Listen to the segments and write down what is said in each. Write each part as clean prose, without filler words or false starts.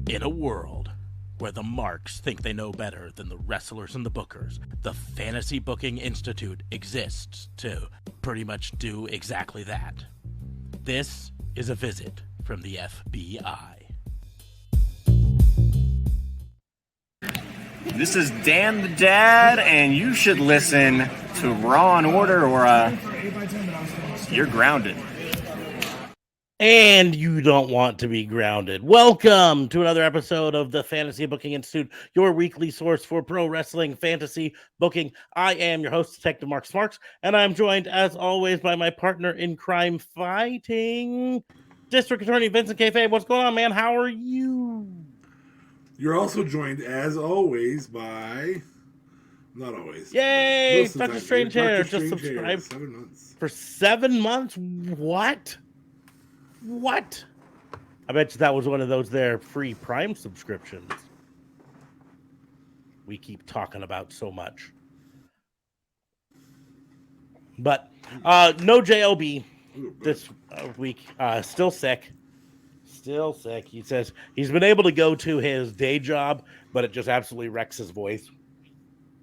In a world where the marks think they know better than the wrestlers and the bookers, the Fantasy Booking Institute exists to pretty much do exactly that. This is a visit from the FBI. This is Dan the Dad, and you should listen to Raw and Order or you're grounded. And you don't want to be grounded. Welcome to another episode of the Fantasy Booking Institute, your weekly source for pro wrestling fantasy booking. I am your host, Detective Mark Smarks, and I'm joined, as always, by my partner in crime fighting, District Attorney Vincent Kayfabe. What's going on, man? How are you? You're also joined, as always, by... Not always. Yay! Dr. Strange Hair just subscribed 7 months. for 7 months? What? I bet you that was one of those there free Prime subscriptions we keep talking about so much. But no JLB this week. Still sick. He says he's been able to go to his day job, but it just absolutely wrecks his voice.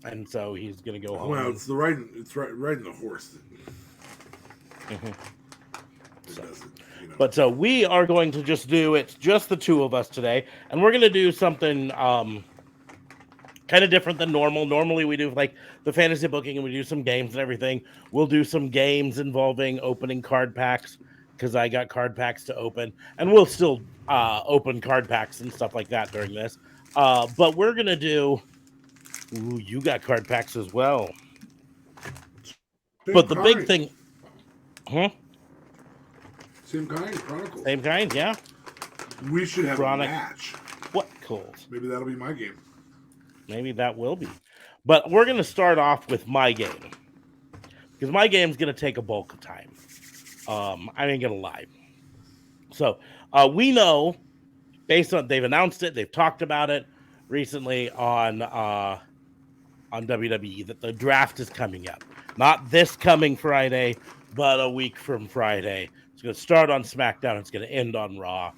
And so he's going to go home. Well, it's riding the horse. Mm-hmm. It doesn't. But so we are going to just just the two of us today, and we're going to do something kind of different than normal. Normally we do like the fantasy booking and we do some games and everything. We'll do some games involving opening card packs because I got card packs to open, and we'll still open card packs and stuff like that during this. But we're going to do... Ooh, you got card packs as well. But the big thing... Huh? Same kind, Chronicles. Same kind, yeah. We should have a match. What calls? Maybe that'll be my game. Maybe that will be. But we're going to start off with my game. Because my game's going to take a bulk of time. I ain't going to lie. So, we know, based on... They've announced it. They've talked about it recently on WWE, that the draft is coming up. Not this coming Friday, but a week from Friday. It's going to start on SmackDown. It's going to end on Raw.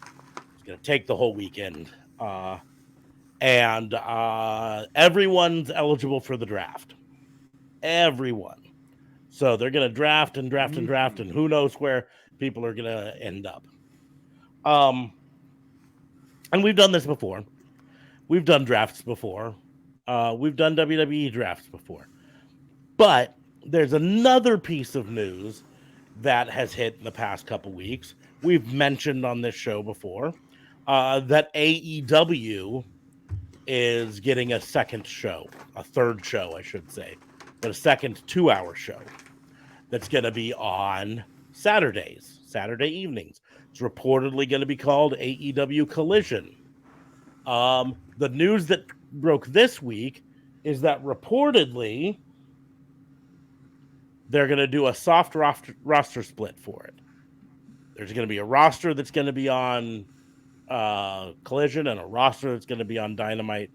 It's going to take the whole weekend. And everyone's eligible for the draft. Everyone. So they're going to draft, and who knows where people are going to end up. And we've done this before. We've done drafts before. We've done WWE drafts before. But there's another piece of news that has hit in the past couple weeks. We've mentioned on this show before that AEW is getting a third show, I should say, but a second 2-hour show that's going to be on Saturday evenings. It's reportedly going to be called AEW Collision. The news that broke this week is that reportedly they're going to do a soft roster split for it. There's going to be a roster that's going to be on Collision and a roster that's going to be on Dynamite.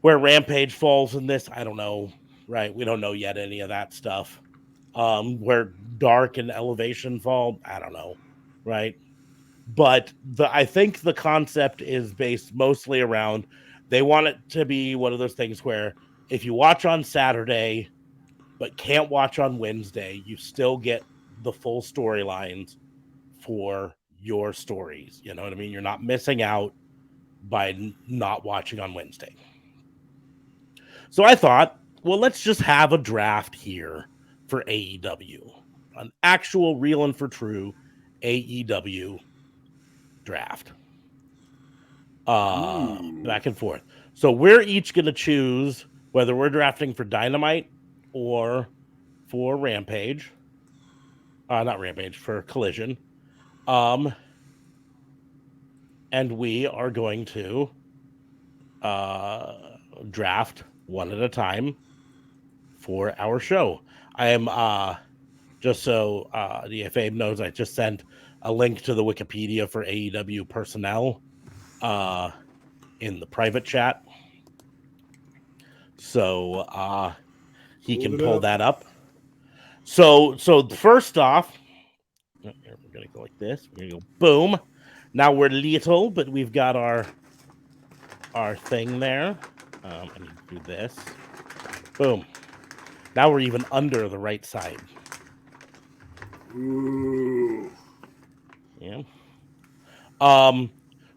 Where Rampage falls in this, I don't know, right? We don't know yet any of that stuff. Where Dark and Elevation fall, I don't know, right? But I think the concept is based mostly around, they want it to be one of those things where if you watch on Saturday but can't watch on Wednesday, you still get the full storylines for your stories. You know what I mean? You're not missing out by not watching on Wednesday. So I thought, well, let's just have a draft here for AEW. An actual real and for true AEW draft. Back and forth. So we're each going to choose whether we're drafting for Dynamite or for Rampage. Not Rampage, for Collision. And we are going to draft one at a time for our show. I am, just so the FA knows, I just sent a link to the Wikipedia for AEW personnel in the private chat. So he can pull that up. So first off, we're going to go like this. We're going to go boom. Now we're little, but we've got our our thing there. I need to do this. Boom. Now we're even under the right side. Ooh. Yeah.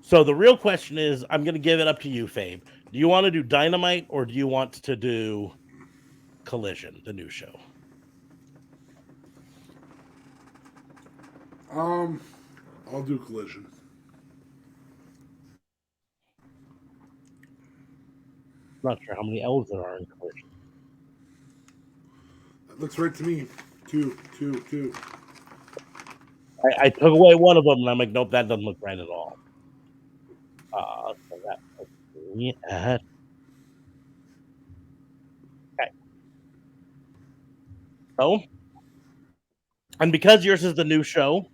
So the real question is, I'm going to give it up to you, Fabe. Do you want to do Dynamite or do you want to do Collision, the new show? I'll do Collision. I'm not sure how many elves there are in Collision. That looks right to me. Two. I took away one of them, and I'm like, nope, that doesn't look right at all. So that puts me at okay. So, and because yours is the new show,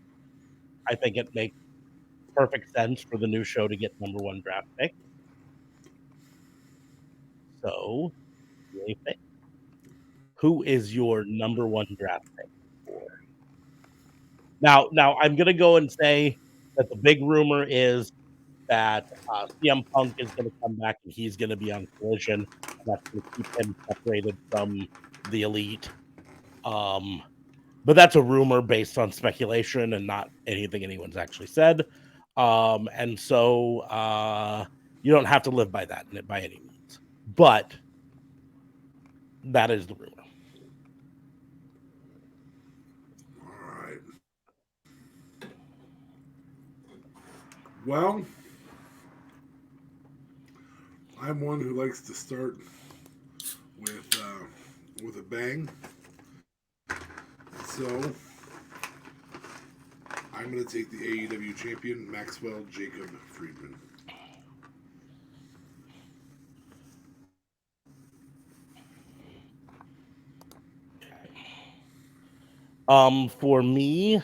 I think it makes perfect sense for the new show to get number one draft pick. So, yay, Fabe. Who is your number one draft pick for? Now, I'm gonna go and say that the big rumor is that CM Punk is gonna come back and he's gonna be on Collision, and that's gonna keep him separated from the Elite. But that's a rumor based on speculation and not anything anyone's actually said. And so you don't have to live by that by any means. But that is the rumor. All right. Well, I'm one who likes to start with a bang. So I'm going to take the AEW champion, Maxwell Jacob Friedman. For me,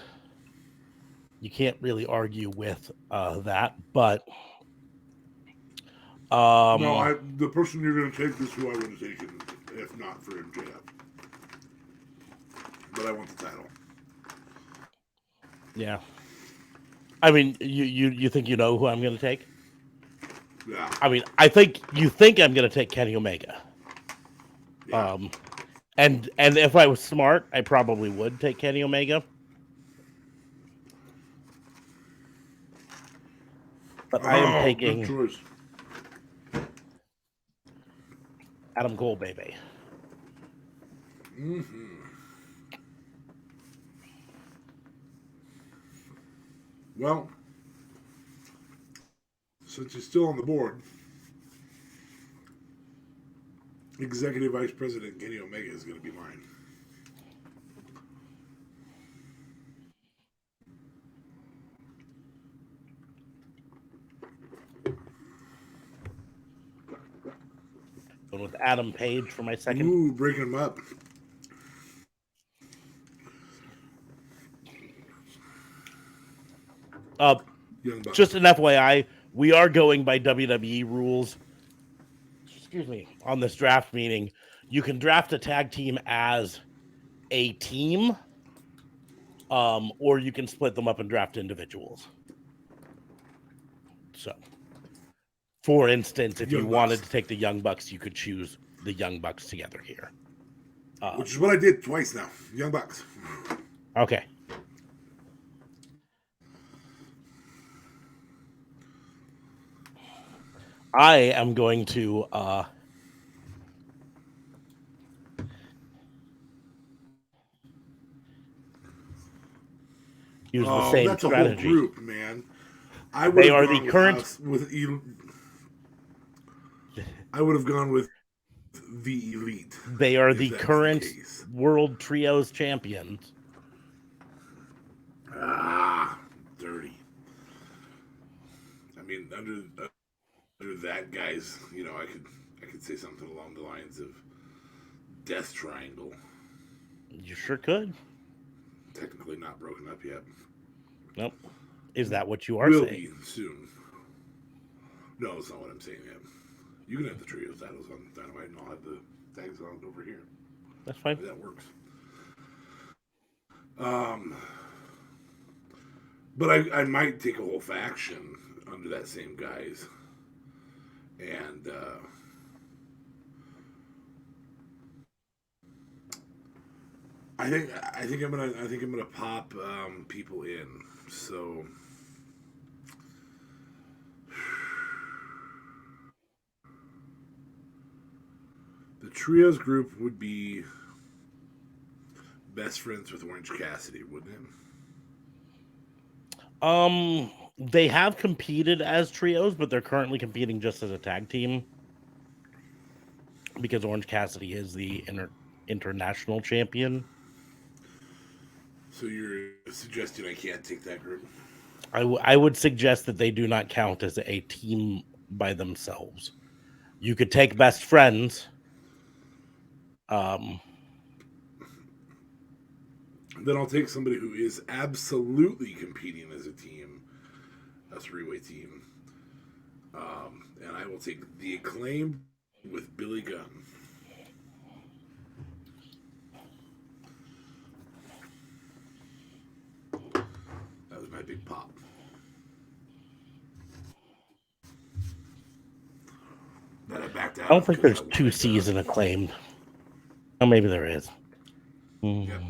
you can't really argue with that, but No, the person you're going to take is who I would have taken if not for MJF. But I want the title. Yeah. I mean, you think you know who I'm going to take? Yeah. I mean, I think you think I'm going to take Kenny Omega. Yeah. And if I was smart, I probably would take Kenny Omega. But I am taking good choice. Adam Cole, baby. Mm-hmm. Well, since he's still on the board, Executive Vice President Kenny Omega is going to be mine. Going with Adam Page for my second. Ooh, breaking him up. Just an FYI, we are going by WWE rules. Excuse me. On this draft meeting, you can draft a tag team as a team, or you can split them up and draft individuals. So, for instance, if you wanted to take the Young Bucks, you could choose the Young Bucks together here. Which is what I did twice now. Young Bucks. Okay. I am going to use the same that's strategy. A whole group, man. I would they have are gone the with current. I would have gone with the Elite. They are the current World Trios champions. Dirty. I mean, under that, guys, you know, I could say something along the lines of Death Triangle. You sure could. Technically not broken up yet. Nope. Is that what you are saying? Will be soon. No, that's not what I'm saying yet. You can have the trio titles on Dynamite, and I'll have the tags on over here. That's fine. That works. But I might take a whole faction under that same guise and I think I'm gonna pop people in. So the trios group would be best friends with Orange Cassidy, wouldn't it? They have competed as trios, but they're currently competing just as a tag team because Orange Cassidy is the international champion. So you're suggesting I can't take that group? I would suggest that they do not count as a team by themselves. You could take best friends. Then I'll take somebody who is absolutely competing as a team, a three-way team, and I will take the Acclaimed with Billy Gunn. That was my big pop. Then I backed out. I don't think there's two C's in Acclaimed. Oh, maybe there is. Yep.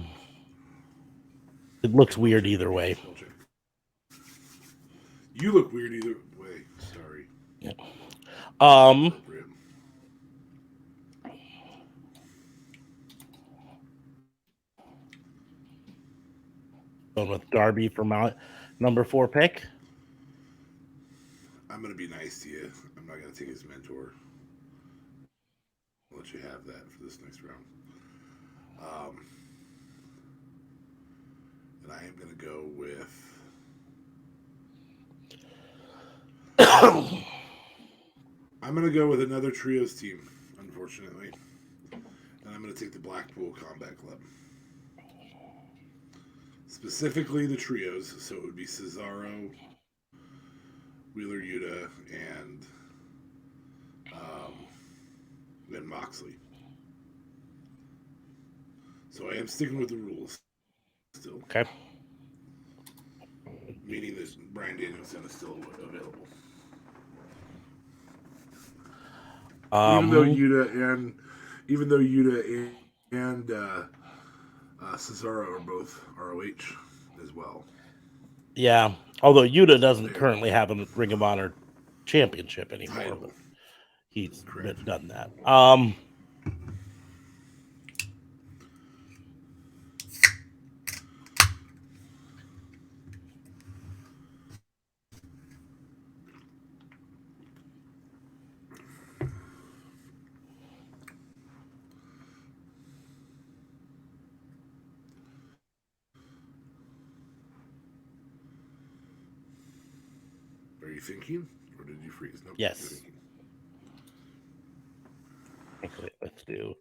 It looks weird either way. You look weird either way. Sorry. Yeah. Going with Darby for my number 4 pick. I'm gonna be nice to you. I'm not gonna take his mentor. I'll let you have that for this next round. And I am gonna go with. I'm gonna go with another trios team, unfortunately, and I'm gonna take the Blackpool Combat Club. Specifically the trios, so it would be Cesaro, Wheeler Yuta, and Moxley. So I am sticking with the rules still. Okay. Meaning that Bryan Danielson is still available. Even though Yuta and Cesaro are both ROH as well. Yeah, although Yuta doesn't currently have a Ring of Honor championship anymore, but he's done that. Are you thinking, or did you freeze? Nope. Yes. Okay, let's do.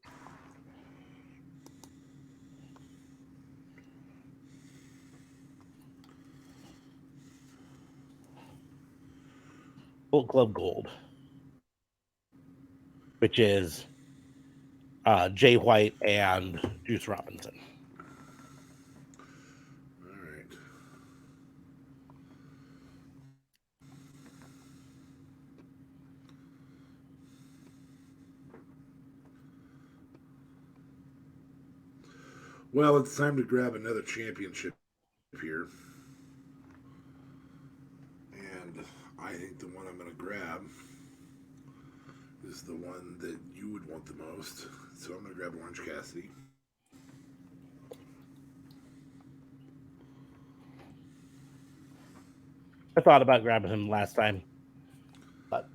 Bullet Club Gold, which is Jay White and Juice Robinson. All right. Well, it's time to grab another championship here. And I think the one I'm going to grab is the one that you would want the most. So I'm going to grab Orange Cassidy. I thought about grabbing him last time, but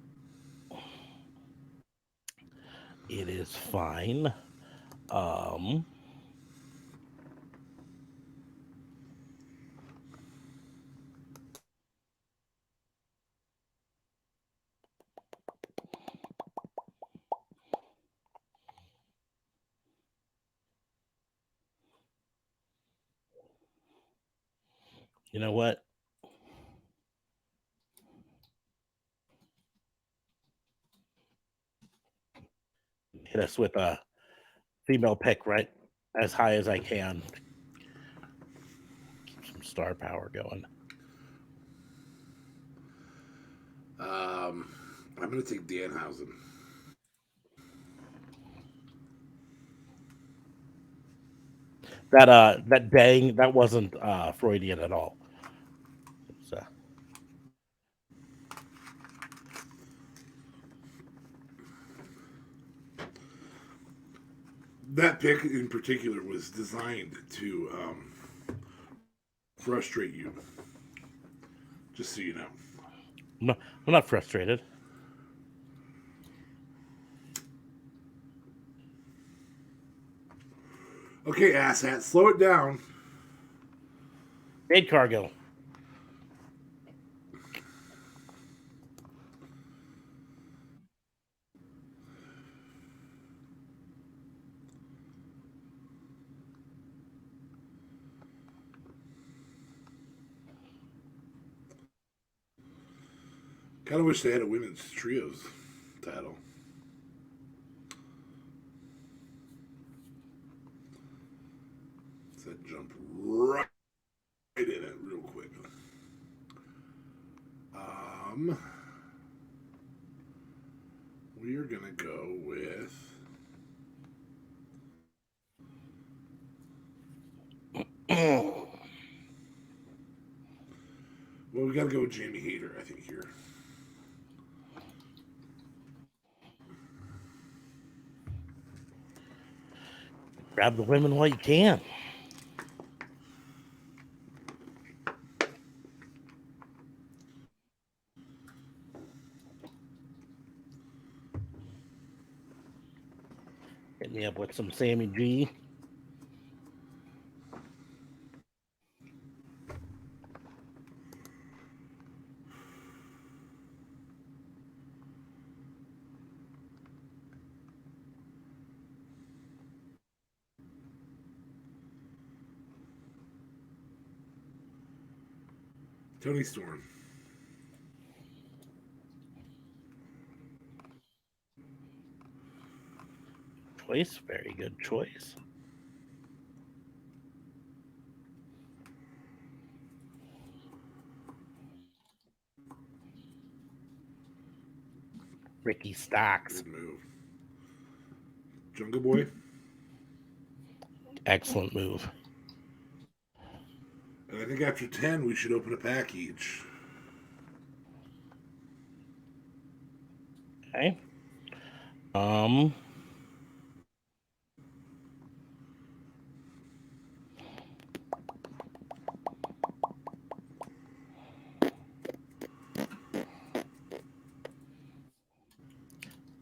it is fine. You know what? Hit us with a female pick right as high as I can. Keep some star power going. I'm going to take Danhausen. That dang, that wasn't Freudian at all. So That pick in particular was designed to frustrate you. Just so you know. I'm not frustrated. Okay, asshat, slow it down. Made cargo. Kind of wish they had a women's trios title. So that jump right in it real quick. We are gonna go with. Well, we gotta go with Jamie Hayter, I think, here. Grab the women while you can. Hit me up with some Sammy G. Tony Storm. Choice, very good choice. Ricky Stocks. Good move. Jungle Boy. Excellent move. And I think after 10, we should open a pack each. Okay.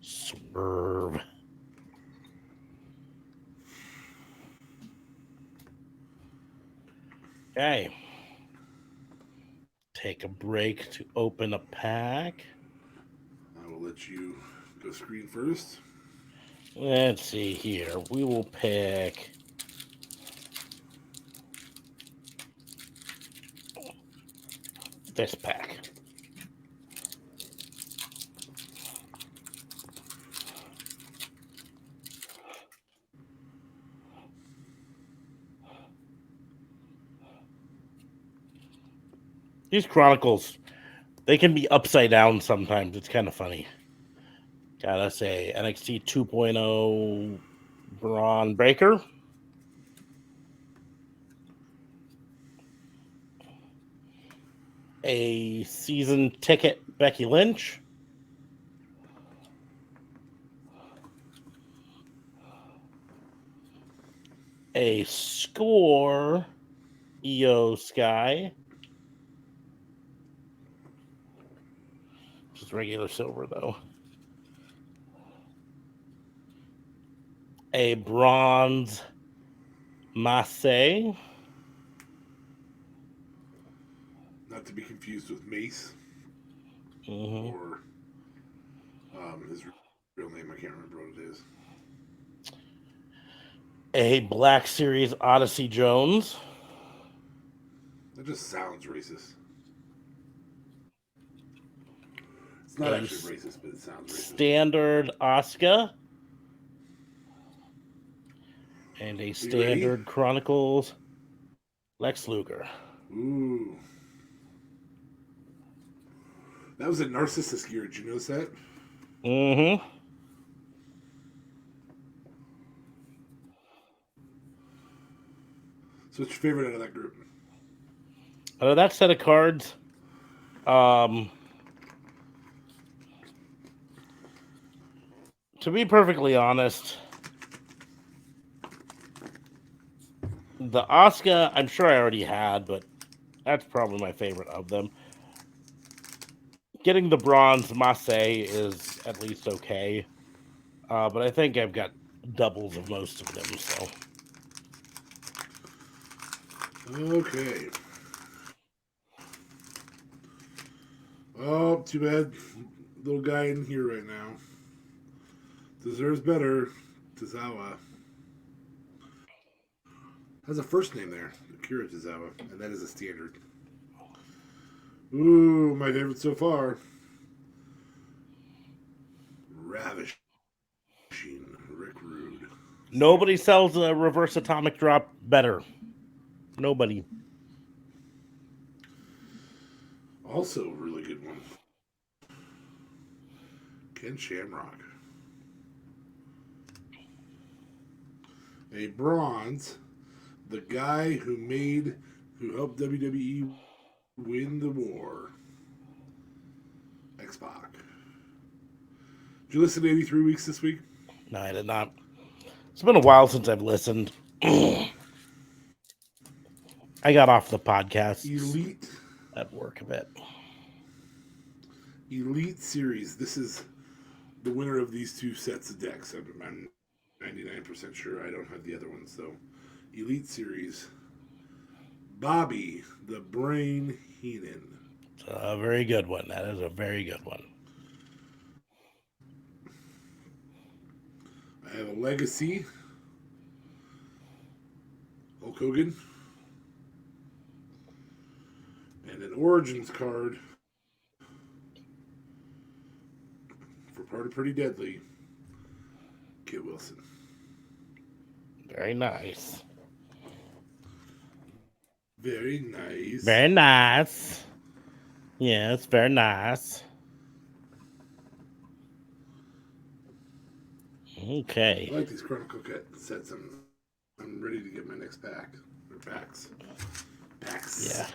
Swerve. Okay. Take a break to open a pack. I will let you go screen first. Let's see here. We will pick this pack. These Chronicles, they can be upside down sometimes. It's kind of funny. Gotta say, NXT 2.0 Braun Breaker. A season ticket Becky Lynch. A score Io Sky. Just regular silver though. A bronze Massey. Not to be confused with Mace. Mm-hmm. Or his real name, I can't remember what it is. A Black Series Odyssey Jones. That just sounds racist. It's not actually racist, but it sounds racist. Standard Asuka. And a standard Chronicles Lex Luger. Ooh. That was a narcissist gear. Did you notice that? Mm-hmm. So what's your favorite out of that group? Out of that set of cards, um, to be perfectly honest, the Oscar, I'm sure I already had, but that's probably my favorite of them. Getting the bronze Masse is at least okay, but I think I've got doubles of most of them. So Okay. Oh, too bad. Little guy in here right now. Deserves better. Tazawa. Has a first name there. Akira Tazawa. And that is a standard. Ooh, my favorite so far. Ravishing Rick Rude. nobody sells a reverse atomic drop better. Nobody. Also, a really good one. Ken Shamrock. A bronze. The guy who helped WWE win the war. X-Pac. Did you listen to 83 Weeks this week? No, I did not. It's been a while since I've listened. I got off the podcast Elite. at work a bit. Elite Series. This is the winner of these two sets of decks. I'm 99% sure I don't have the other ones, though. Elite Series. Bobby the Brain Heenan. It's a very good one. That is a very good one. I have a Legacy. Hulk Hogan. And an Origins card for Party Pretty Deadly. Kit Wilson. Very nice. Very nice. Very nice. Yes, very nice. Okay. I like these Chronicle sets. I'm ready to get my next pack. Or packs. Packs. Yeah.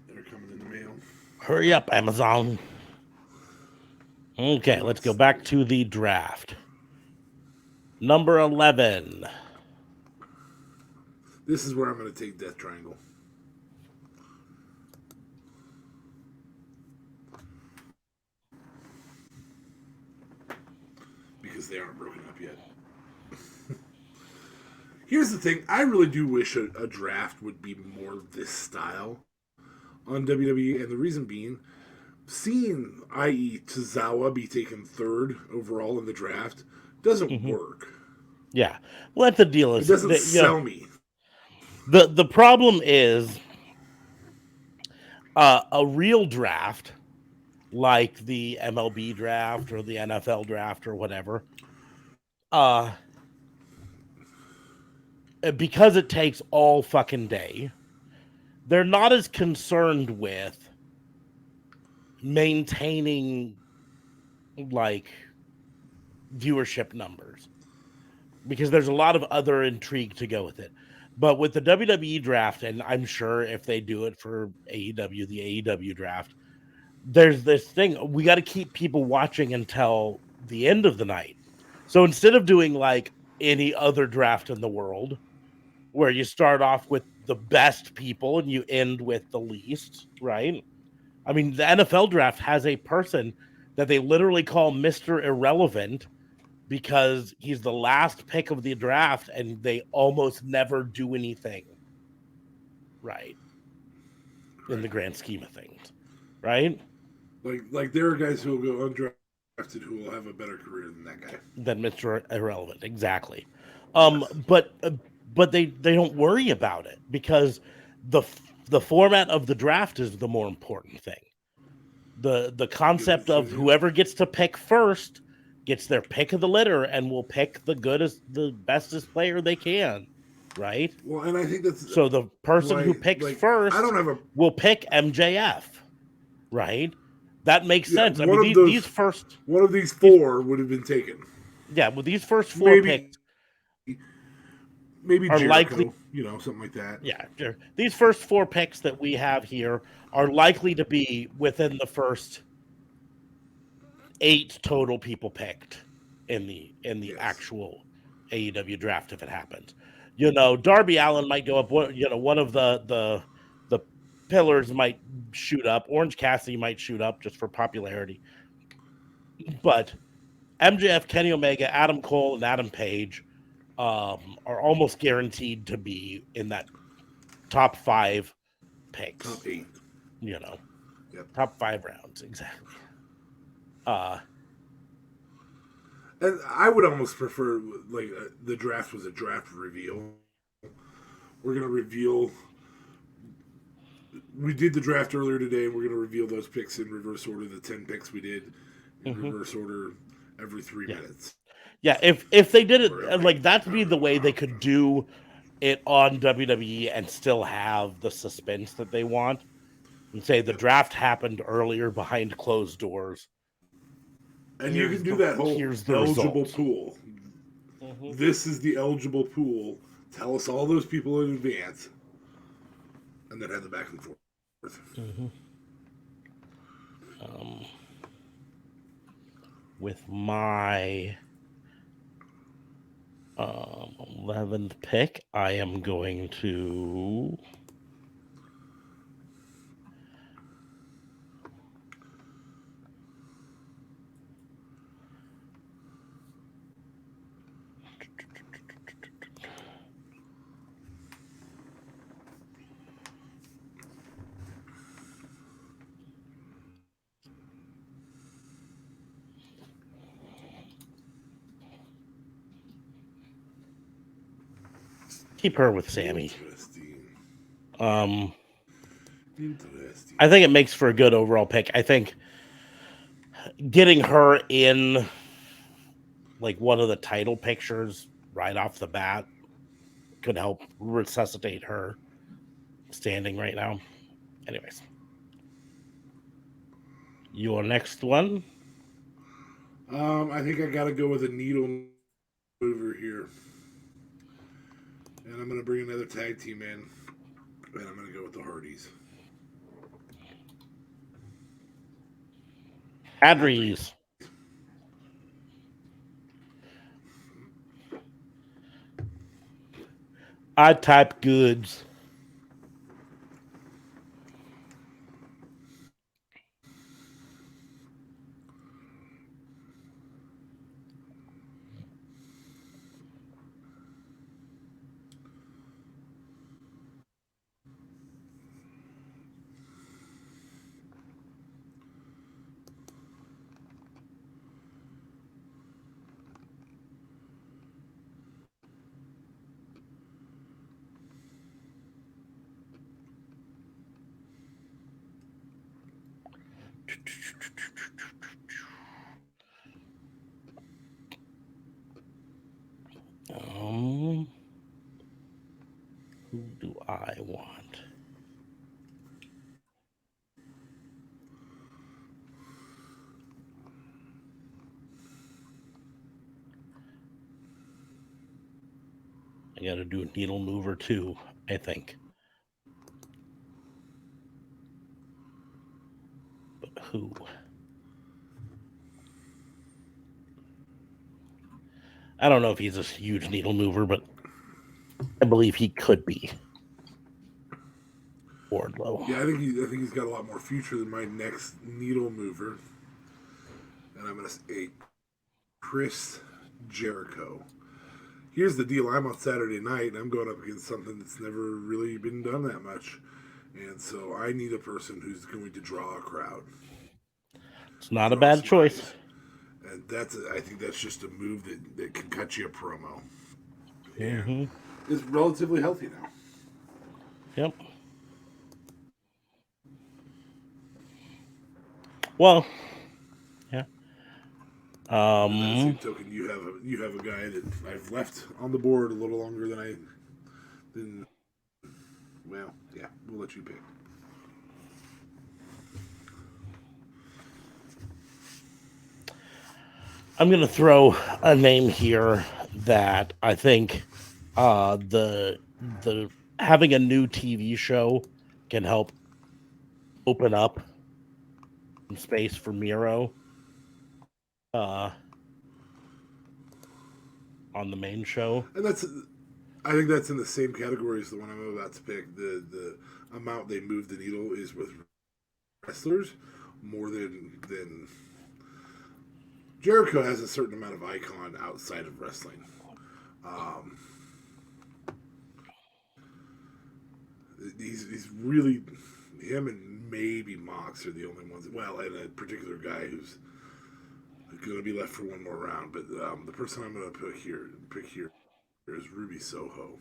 That are coming in the mail. Hurry up, Amazon. Okay, let's go back to the draft. Number 11. This is where I'm going to take Death Triangle. Because they aren't broken up yet. Here's the thing. I really do wish a draft would be more this style on WWE. And the reason being, seeing, i.e., Tozawa be taken third overall in the draft doesn't work. Yeah. Well, that's the deal. It doesn't sell me. The problem is a real draft, like the MLB draft or the NFL draft or whatever, because it takes all fucking day, they're not as concerned with maintaining like viewership numbers because there's a lot of other intrigue to go with it. But with the WWE draft, and I'm sure if they do it for AEW, the AEW draft, there's this thing. We got to keep people watching until the end of the night. So instead of doing like any other draft in the world, where you start off with the best people and you end with the least, right? I mean, the NFL draft has a person that they literally call Mr. Irrelevant because he's the last pick of the draft and they almost never do anything right in the grand scheme of things, right? Like there are guys who will go undrafted who will have a better career than that guy. Than Mr. Irrelevant, exactly. But they don't worry about it because the format of the draft is the more important thing. The concept of whoever gets to pick first gets their pick of the litter and will pick the bestest player they can, right? Well, and I think that's so the person who picks first I don't have will pick MJF, right? that makes sense. I one mean, of those, these first, one of these four would have been taken. yeah, well, these first four picks Maybe are likely, Jericho, something like that. yeah, sure. These first four picks that we have here are likely to be within the first 8 total people picked in the Yes. actual AEW draft if it happens. Darby Allin might go up. One of the pillars might shoot up. Orange Cassidy might shoot up just for popularity. But MJF, Kenny Omega, Adam Cole, and Adam Page are almost guaranteed to be in that top 5 picks. Top 8. Yep. Top 5 rounds exactly. And I would almost prefer the draft was a draft reveal. We're gonna reveal. We did the draft earlier today, and we're gonna reveal those picks in reverse order. The 10 picks we did in reverse order every 3 minutes. Yeah, if they did it that'd be the way they could do it on WWE and still have the suspense that they want, and say the draft happened earlier behind closed doors. And you can do that whole eligible results. pool. This is the eligible pool. Tell us all those people in advance, and then have the back and forth. With my 11th pick, I am going to keep her with Sammy. Interesting. I think it makes for a good overall pick. I think getting her in one of the title pictures right off the bat could help resuscitate her standing right now. Anyways, your next one. I think I gotta go with a needle mover here. And I'm going to bring another tag team in. And I'm going to go with the Hardys. Hadries. I type goods. Who do I want? I got to do a needle mover too, I think. But who? I don't know if he's a huge needle mover, but I believe he could be. Wardlow. Yeah, I think he's got a lot more future than my next needle mover. And I'm going to say Chris Jericho. Here's the deal. I'm on Saturday night, and I'm going up against something that's never really been done that much. And so I need a person who's going to draw a crowd. It's not a bad choice. And I think that's just a move that can cut you a promo. And is relatively healthy now. Yep. Well, yeah. On that same token, you have a guy that I've left on the board a little longer than. Well, yeah, we'll let you pick. I'm gonna throw a name here that I think the having a new TV show can help open up some space for Miro uh, on the main show. And I think that's in the same category as the one I'm about to pick. The amount they move the needle is with wrestlers more than Jericho has a certain amount of icon outside of wrestling. Um, he's really him and maybe Mox are the only ones. Well, and a particular guy who's going to be left for one more round. But the person I'm going to pick here is Ruby Soho.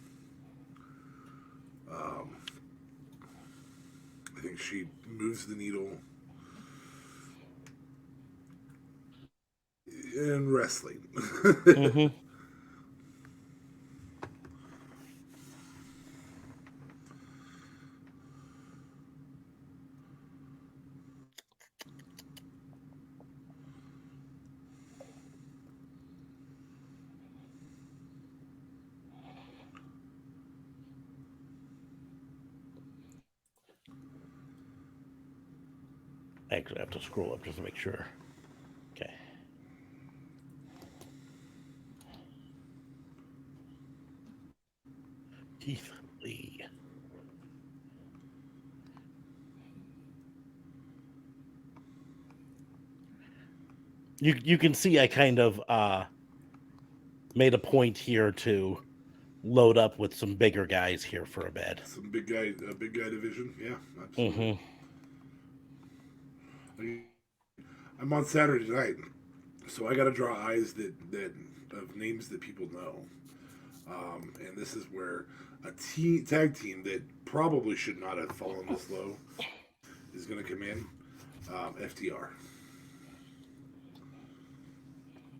Um, I think she moves the needle in wrestling. Mm-hmm. Actually, I have to scroll up just to make sure. Okay. Keith Lee. You can see I kind of made a point here to load up with some bigger guys here for a bit. Some big guy division. Yeah, absolutely. Mm-hmm. I'm on Saturday night, so I got to draw eyes that of names that people know. And this is where a tag team that probably should not have fallen this low is going to come in. FTR.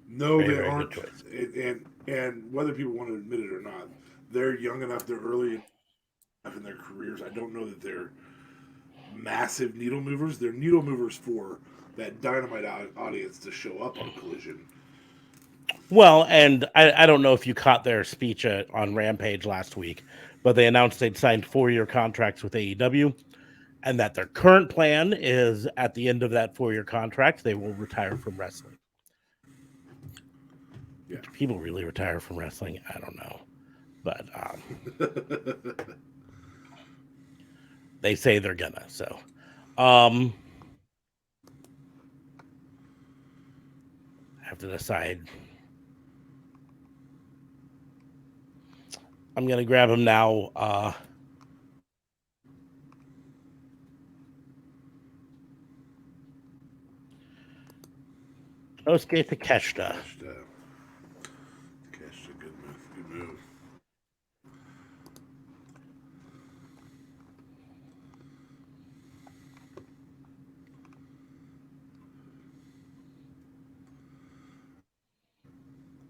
No, Very, they very aren't. good choice. And whether people want to admit it or not, they're young enough. They're early enough in their careers. I don't know that they're massive needle movers. They're needle movers for that Dynamite audience to show up on Collision. Well, and I don't know if you caught their speech on Rampage last week, but they announced they'd signed 4-year contracts with AEW and that their current plan is at the end of that 4-year contract, they will retire from wrestling. Yeah. Do people really retire from wrestling? I don't know. But they say they're gonna. So I have to decide. I'm gonna grab him now. Osuke Takeshita. Takeshita, good move. Good move.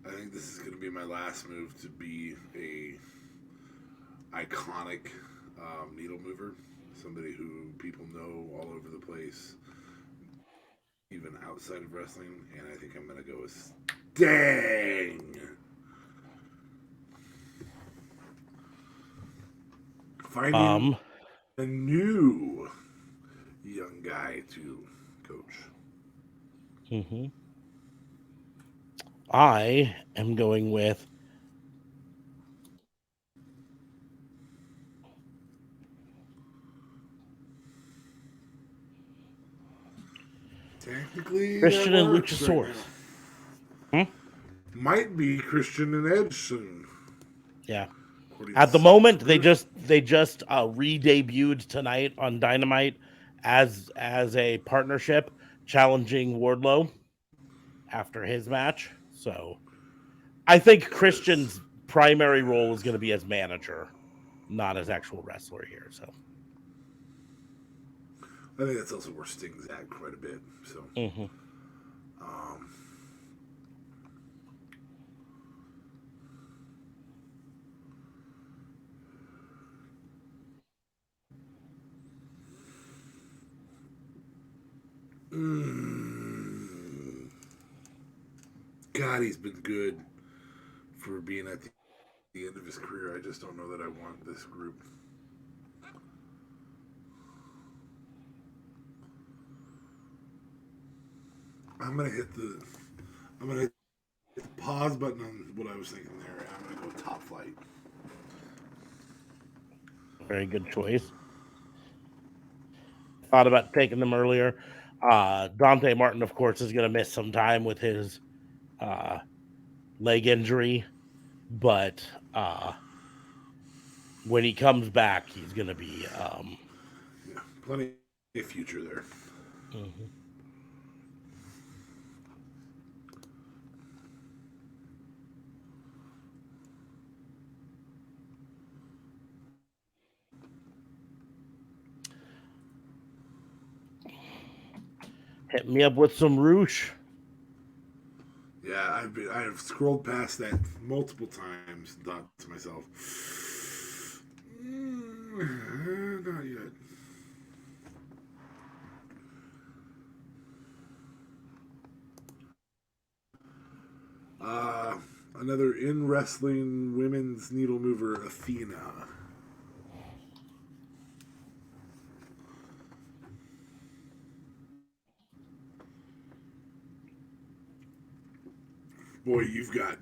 I think this is going to be my last move to be a iconic needle mover, somebody who people know all over the place, even outside of wrestling. And I think I'm going to go with Dang. Finding a new young guy to coach. Mm-hmm. I am going with Technically, Christian that and works right Luchasaurus. now. Might be Christian and Edge soon. Yeah. At the moment, they just re-debuted tonight on Dynamite as a partnership, challenging Wardlow after his match. So I think Christian's primary role is going to be as manager, not as actual wrestler here. So I think that's also where Sting's at quite a bit. So, mm-hmm. God, he's been good for being at the end of his career. I just don't know that I want this group. I'm gonna hit the pause button on what I was thinking there. I'm gonna go Top Flight. Very good choice. Thought about taking them earlier. Dante Martin, of course, is going to miss some time with his leg injury, but when he comes back, he's going to be Plenty of future there. Mm-hmm. Hit me up with some Roosh. Yeah, I've scrolled past that multiple times and thought to myself, not yet. Another in wrestling women's needle mover, Athena. Boy, you've got.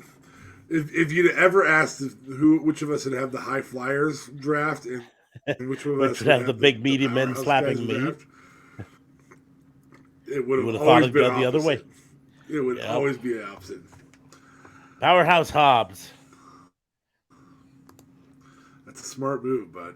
If you'd ever asked which of us would have the high flyers draft and which of Which us would would have the have big the meaty men powerhouse guys slapping me. draft, it would You would have have thought always it'd been go the other way. opposite. It would always be the opposite. Powerhouse Hobbs. That's a smart move, bud.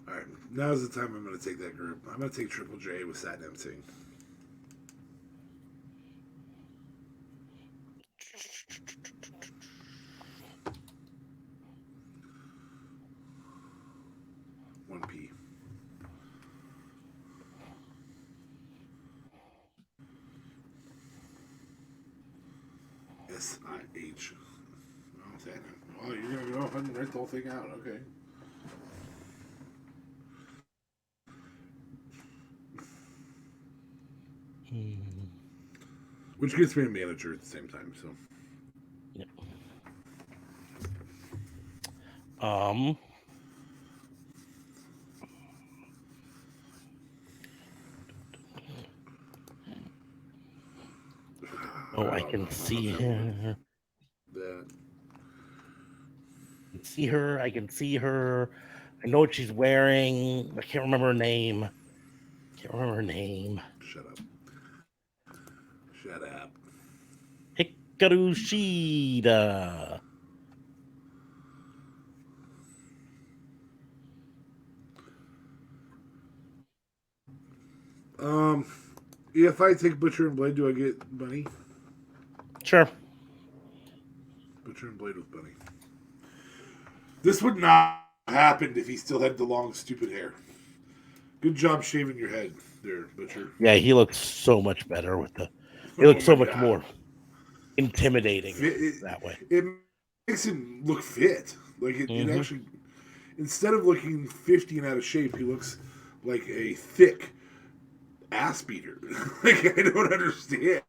All right, now's the time I'm going to take that group. I'm going to take Triple J with Sat MC. One P. SIH. Oh, you're going to go ahead and write the whole thing out. Okay. Which gets me a manager at the same time, so. Yep. Oh, I can see her. That. I can see her. I can see her. I know what she's wearing. I can't remember her name. Shut up. Shut up. Hikaru Shida. If I take Butcher and Blade, do I get Bunny? Sure. Butcher and Blade with Bunny. This would not have happened if he still had the long, stupid hair. Good job shaving your head there, Butcher. Yeah, he looks so much better with the. He looks so much more intimidating that way. It makes him look fit. Like it actually, instead of looking 50 and out of shape, he looks like a thick ass beater. Like I don't understand.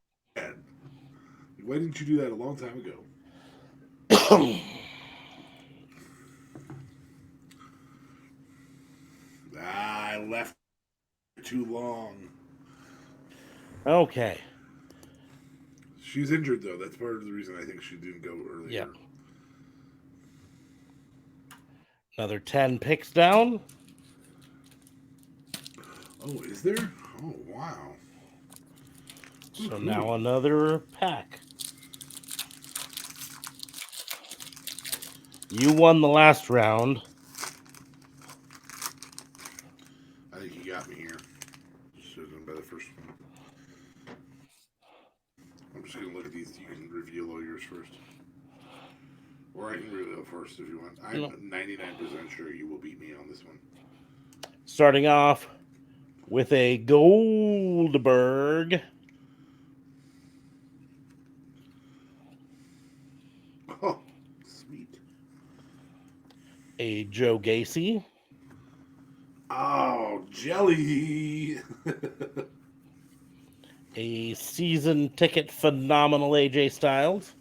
Why didn't you do that a long time ago? I left too long. Okay. She's injured though. That's part of the reason I think she didn't go earlier. Yeah. Another 10 picks down. Oh, is there? Oh, wow. So now another pack. You won the last round. I think you got me here. Should have done by the first one. I'm just going to look at these. You can reveal all yours first. Or I can reveal first if you want. I'm 99% sure you will beat me on this one. Starting off with a Goldberg, Oh, sweet. a Joe Gacy, Oh, jelly. a season ticket phenomenal AJ Styles.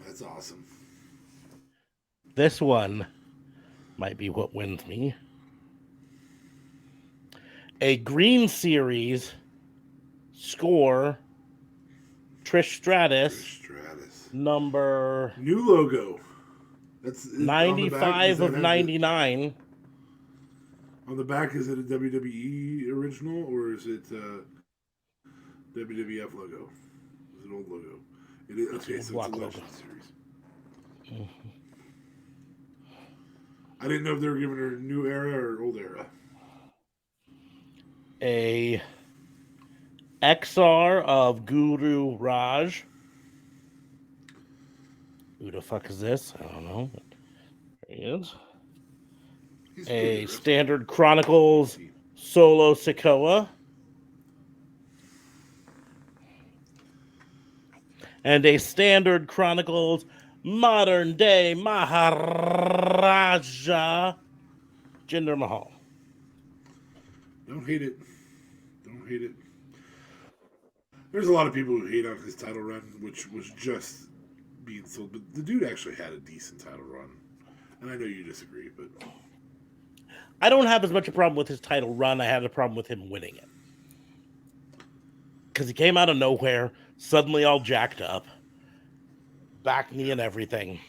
That's awesome. This one might be what wins me. A Green Series score, Trish Stratus, number New logo. That's 95 of 99. On the back, is it a WWE original or is it WWF logo? Is it an old logo? It is, okay, so it's a Legend series. Mm-hmm. I didn't know if they were giving her new era or old era. A XR of Guru Raj. Who the fuck is this? I don't know. There he is. A Standard Chronicles Solo Sikoa. And a Standard Chronicles Modern Day Maharaja Jinder Mahal. Don't hate it. Don't hate it. There's a lot of people who hate on his title run, which was just being sold. But the dude actually had a decent title run. And I know you disagree, but I don't have as much a problem with his title run. I had a problem with him winning it. Because he came out of nowhere, suddenly all jacked up. Back knee and everything.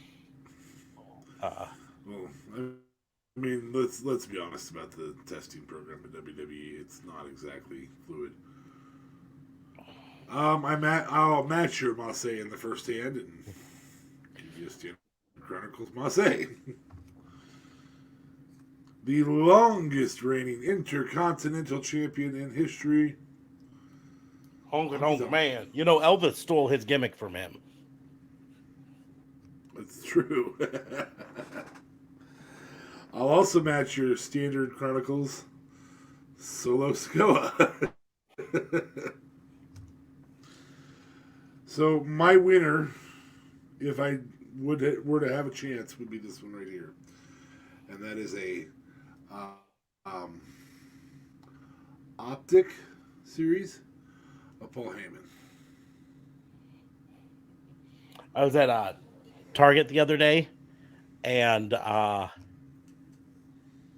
Well, I mean, let's be honest about the testing program at WWE. It's not exactly fluid. I'll match your Masse in the first hand and give you a Standard Chronicles Masse. The longest reigning Intercontinental Champion in history. Honk man. You know, Elvis stole his gimmick from him. That's true. I'll also match your Standard Chronicles Solo Sikoa. So my winner, if I were to have a chance, would be this one right here, and that is a Optic series of Paul Heyman. I was at Target the other day, and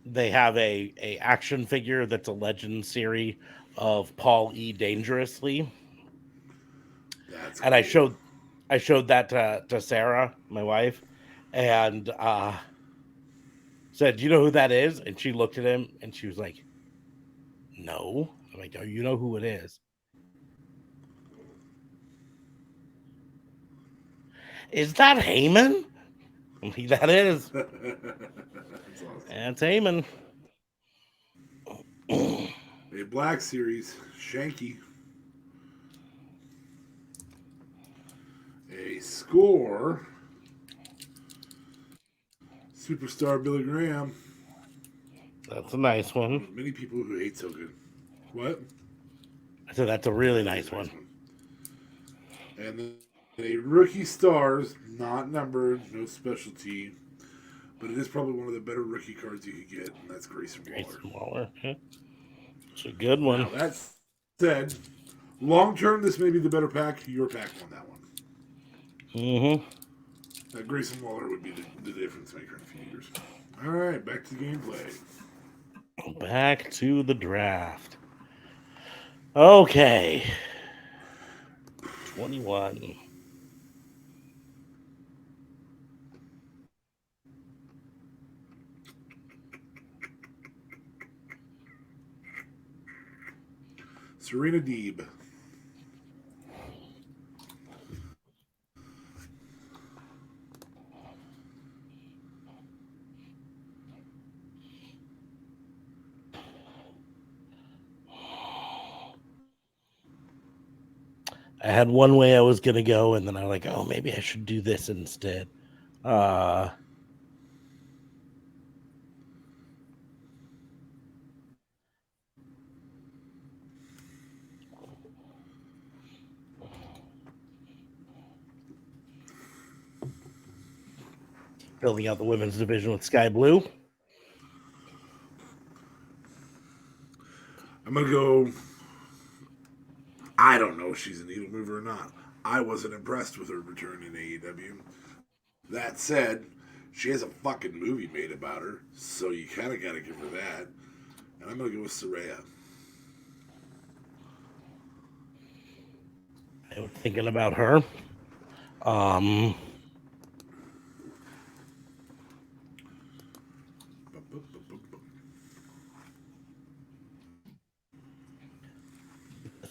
they have a action figure that's a Legend series of Paul E. Dangerously. That's and cool. I showed that to Sarah, my wife, and said, "Do you know who that is?" And she looked at him and she was like, "No." I'm like, "Oh, you know who it is?" Is that Heyman? I'm like, that is. That's awesome. That's Heyman. A Black series, Shanky. A Score, Superstar Billy Graham. That's a nice one. Many people who hate so good. What? I said that's a really nice one. And then a Rookie Stars, not numbered, no specialty, but it is probably one of the better rookie cards you could get, and that's Grayson Waller. Okay. It's a good one. Now, that said, long term, this may be the better pack. Your pack won that one. Mm-hmm. Grayson Waller would be the difference maker in a few years. All right, back to the gameplay. Back to the draft. Okay. 21. Serena Deeb. I had one way I was going to go, and then I was like, oh, maybe I should do this instead. Filling out the women's division with Sky Blue. I'm gonna go. I don't know if she's a needle mover or not. I wasn't impressed with her return in AEW. That said, she has a fucking movie made about her, so you kind of gotta give her that. And I'm gonna go with Saraya. I was thinking about her. Um,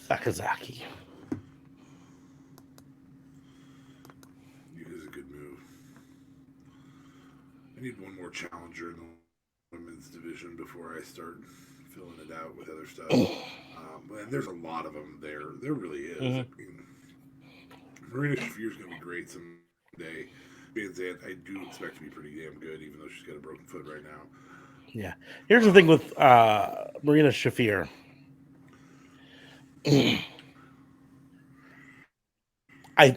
Sakazaki. Yuka's a good move. I need one more challenger in the women's division before I start filling it out with other stuff. And there's a lot of them there. There really is. Mm-hmm. I mean, Marina Shafir's going to be great someday. Van Zandt, I do expect to be pretty damn good, even though she's got a broken foot right now. Yeah. Here's the thing with Marina Shafir. I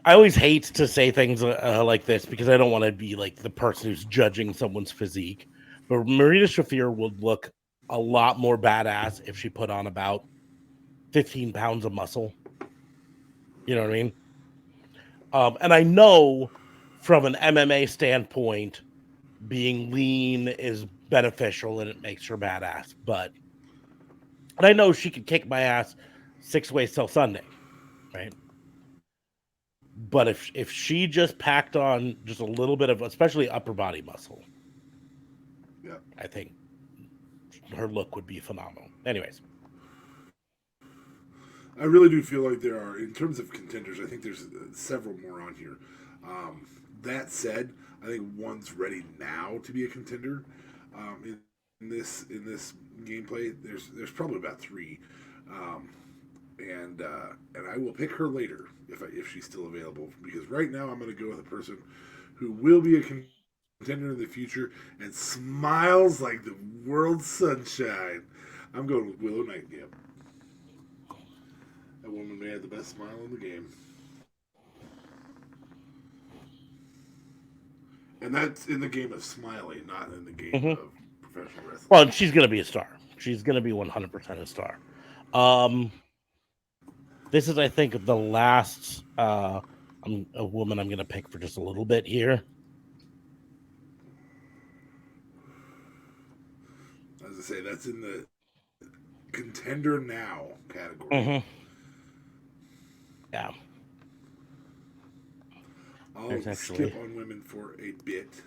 always hate to say things like this because I don't want to be like the person who's judging someone's physique. But Marina Shafir would look a lot more badass if she put on about 15 pounds of muscle. You know what I mean? And I know from an MMA standpoint, being lean is beneficial and it makes her badass. And I know she could kick my ass 6 ways till Sunday, right? But if she just packed on just a little bit of, especially upper body muscle, Yeah, I think her look would be phenomenal. Anyways, I really do feel like there are, in terms of contenders, I think there's several more on here. That said, I think one's ready now to be a contender. In this gameplay, there's probably about three, um, and I will pick her later if she's still available, because right now I'm going to go with a person who will be a contender in the future and smiles like the world's sunshine. I'm going with Willow Nightingale. That woman may have the best smile in the game. And that's in the game of smiling, not in the game of professional wrestling. well, she's gonna be a star. She's gonna be 100% a star. This is, I think, the last a woman I'm gonna pick for just a little bit here. As I say, that's in the contender now category. Mm-hmm. Yeah. I'll skip on women for a bit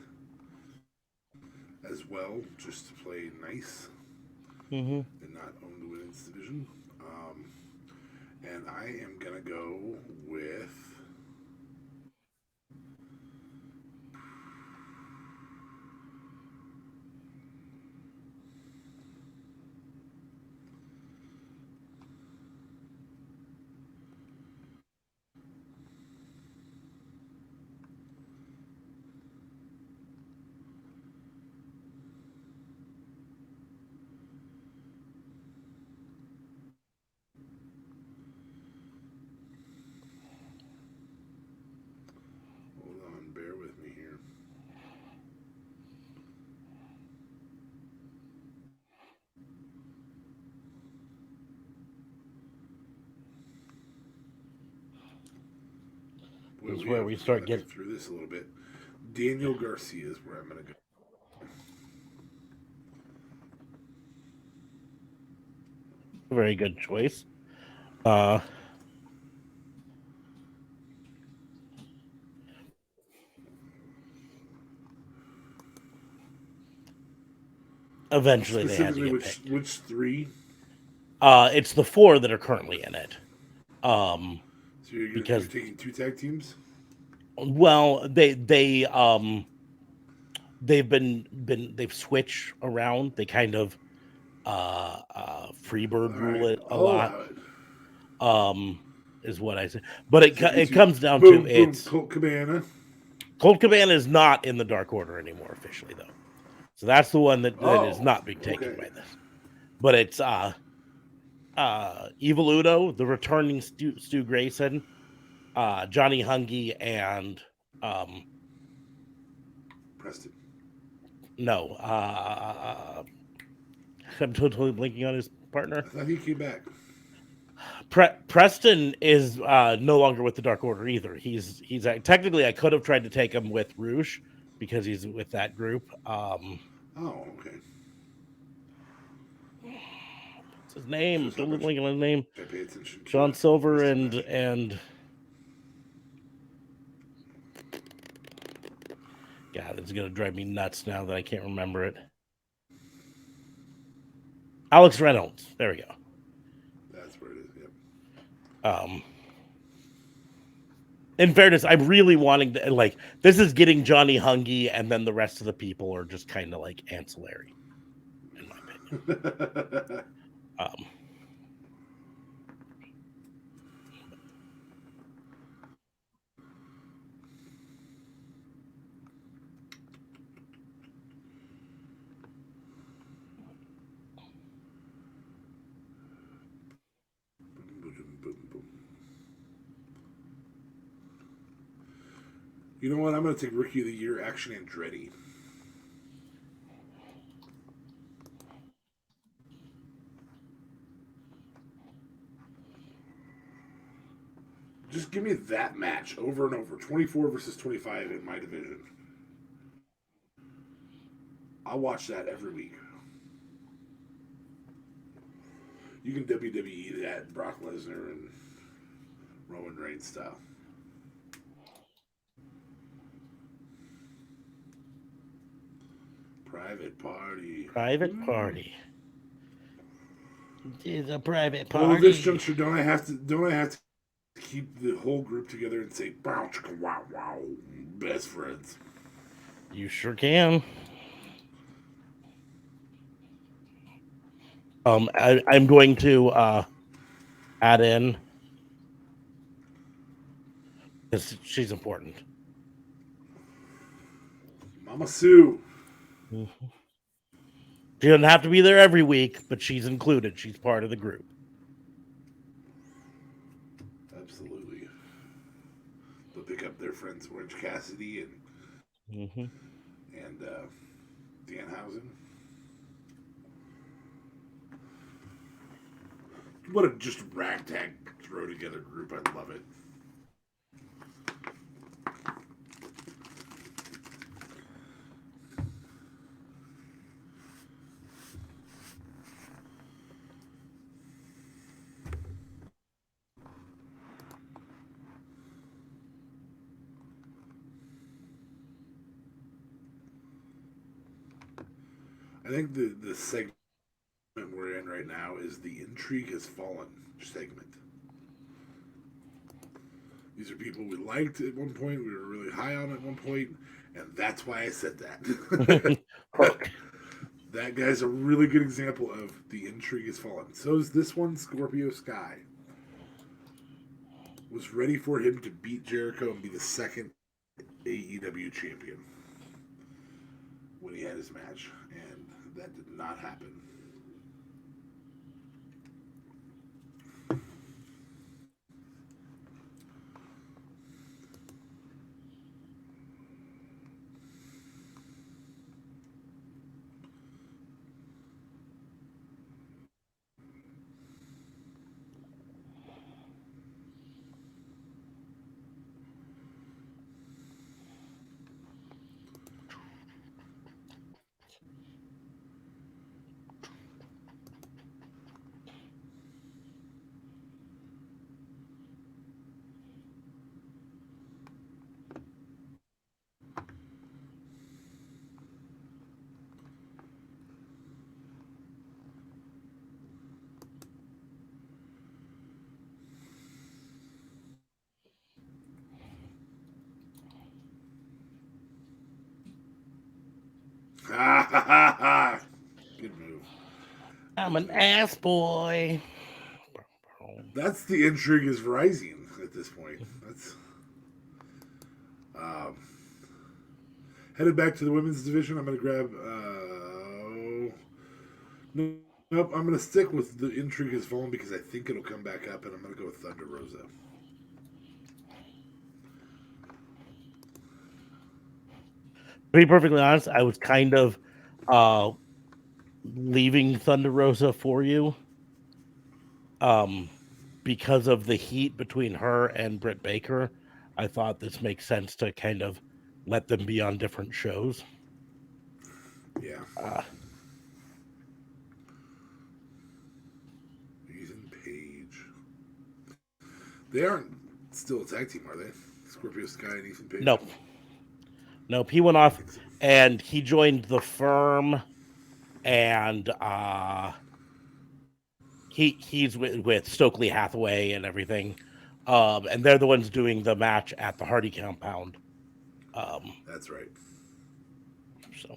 as well, just to play nice and not own the women's division. And I am going to go with... Hold on, bear with me here. This is where we start getting through this a little bit. Daniel Garcia is where I'm going to go. very good choice. Eventually, they had to get picked. Which three? It's the 4 that are currently in it. So you're taking 2 tag teams? Well, they've they've switched around. They kind of freebird rule it a lot. Is what I say. But it comes down to it's Colt Cabana. Colt Cabana is not in the Dark Order anymore officially, though. So that's the one that is not being taken by this. But it's Evil Udo, the returning Stu Grayson, Johnny Hungy, and Um, Preston. no, I'm totally blinking on his partner. I thought he came back. Preston is no longer with the Dark Order either. He's technically I could have tried to take him with Rouge because he's with that group. Oh, okay. What's his name? Shows how Totally much blinking on his name. I pay attention to John Silver wrestling and match. God, it's gonna drive me nuts now that I can't remember it. Alex Reynolds. There we go. That's where it is. Yep. In fairness, I'm really wanting to like this is getting Johnny Hungy, and then the rest of the people are just kind of like ancillary, in my opinion. You know what? I'm going to take Rookie of the Year, Action Andretti. Just give me that match over and over. 24 versus 25 in my division. I'll watch that every week. You can WWE that Brock Lesnar and Roman Reigns style. Private party. Private party. It's a private party. Well, at this juncture, don't I have to keep the whole group together and say, "Bow chicka wow wow, best friends"? You sure can. I'm going to add in because she's important. Mama Sue. Mm-hmm. She doesn't have to be there every week, but she's included. She's part of the group. Absolutely. They'll pick up their friends Orange Cassidy and Danhausen. What a just ragtag throw together group. I love it. I think the segment we're in right now is the Intrigue Has Fallen segment. These are people we liked at one point, we were really high on at one point, and that's why I said that. That guy's a really good example of the Intrigue Has Fallen. So is this one, Scorpio Sky. Was ready for him to beat Jericho and be the second AEW champion when he had his match, and that did not happen. Good move. I'm an ass boy. That's the Intrigue Is Rising at this point. That's headed back to the women's division. I'm going to grab. Nope. I'm going to stick with the Intrigue Has Fallen because I think it'll come back up, and I'm going to go with Thunder Rosa. be perfectly honest, I was kind of uh leaving Thunder Rosa for you. Um because of the heat between her and Britt Baker, I thought this makes sense to kind of let them be on different shows. Yeah. Uh, Ethan Page. They aren't still a tag team, are they? Scorpio Sky and Ethan Page? nope, nope. He went I didn't off think so. and he joined the firm, and he's with Stokely Hathaway and everything. And they're the ones doing the match at the Hardy compound. Um, That's right. so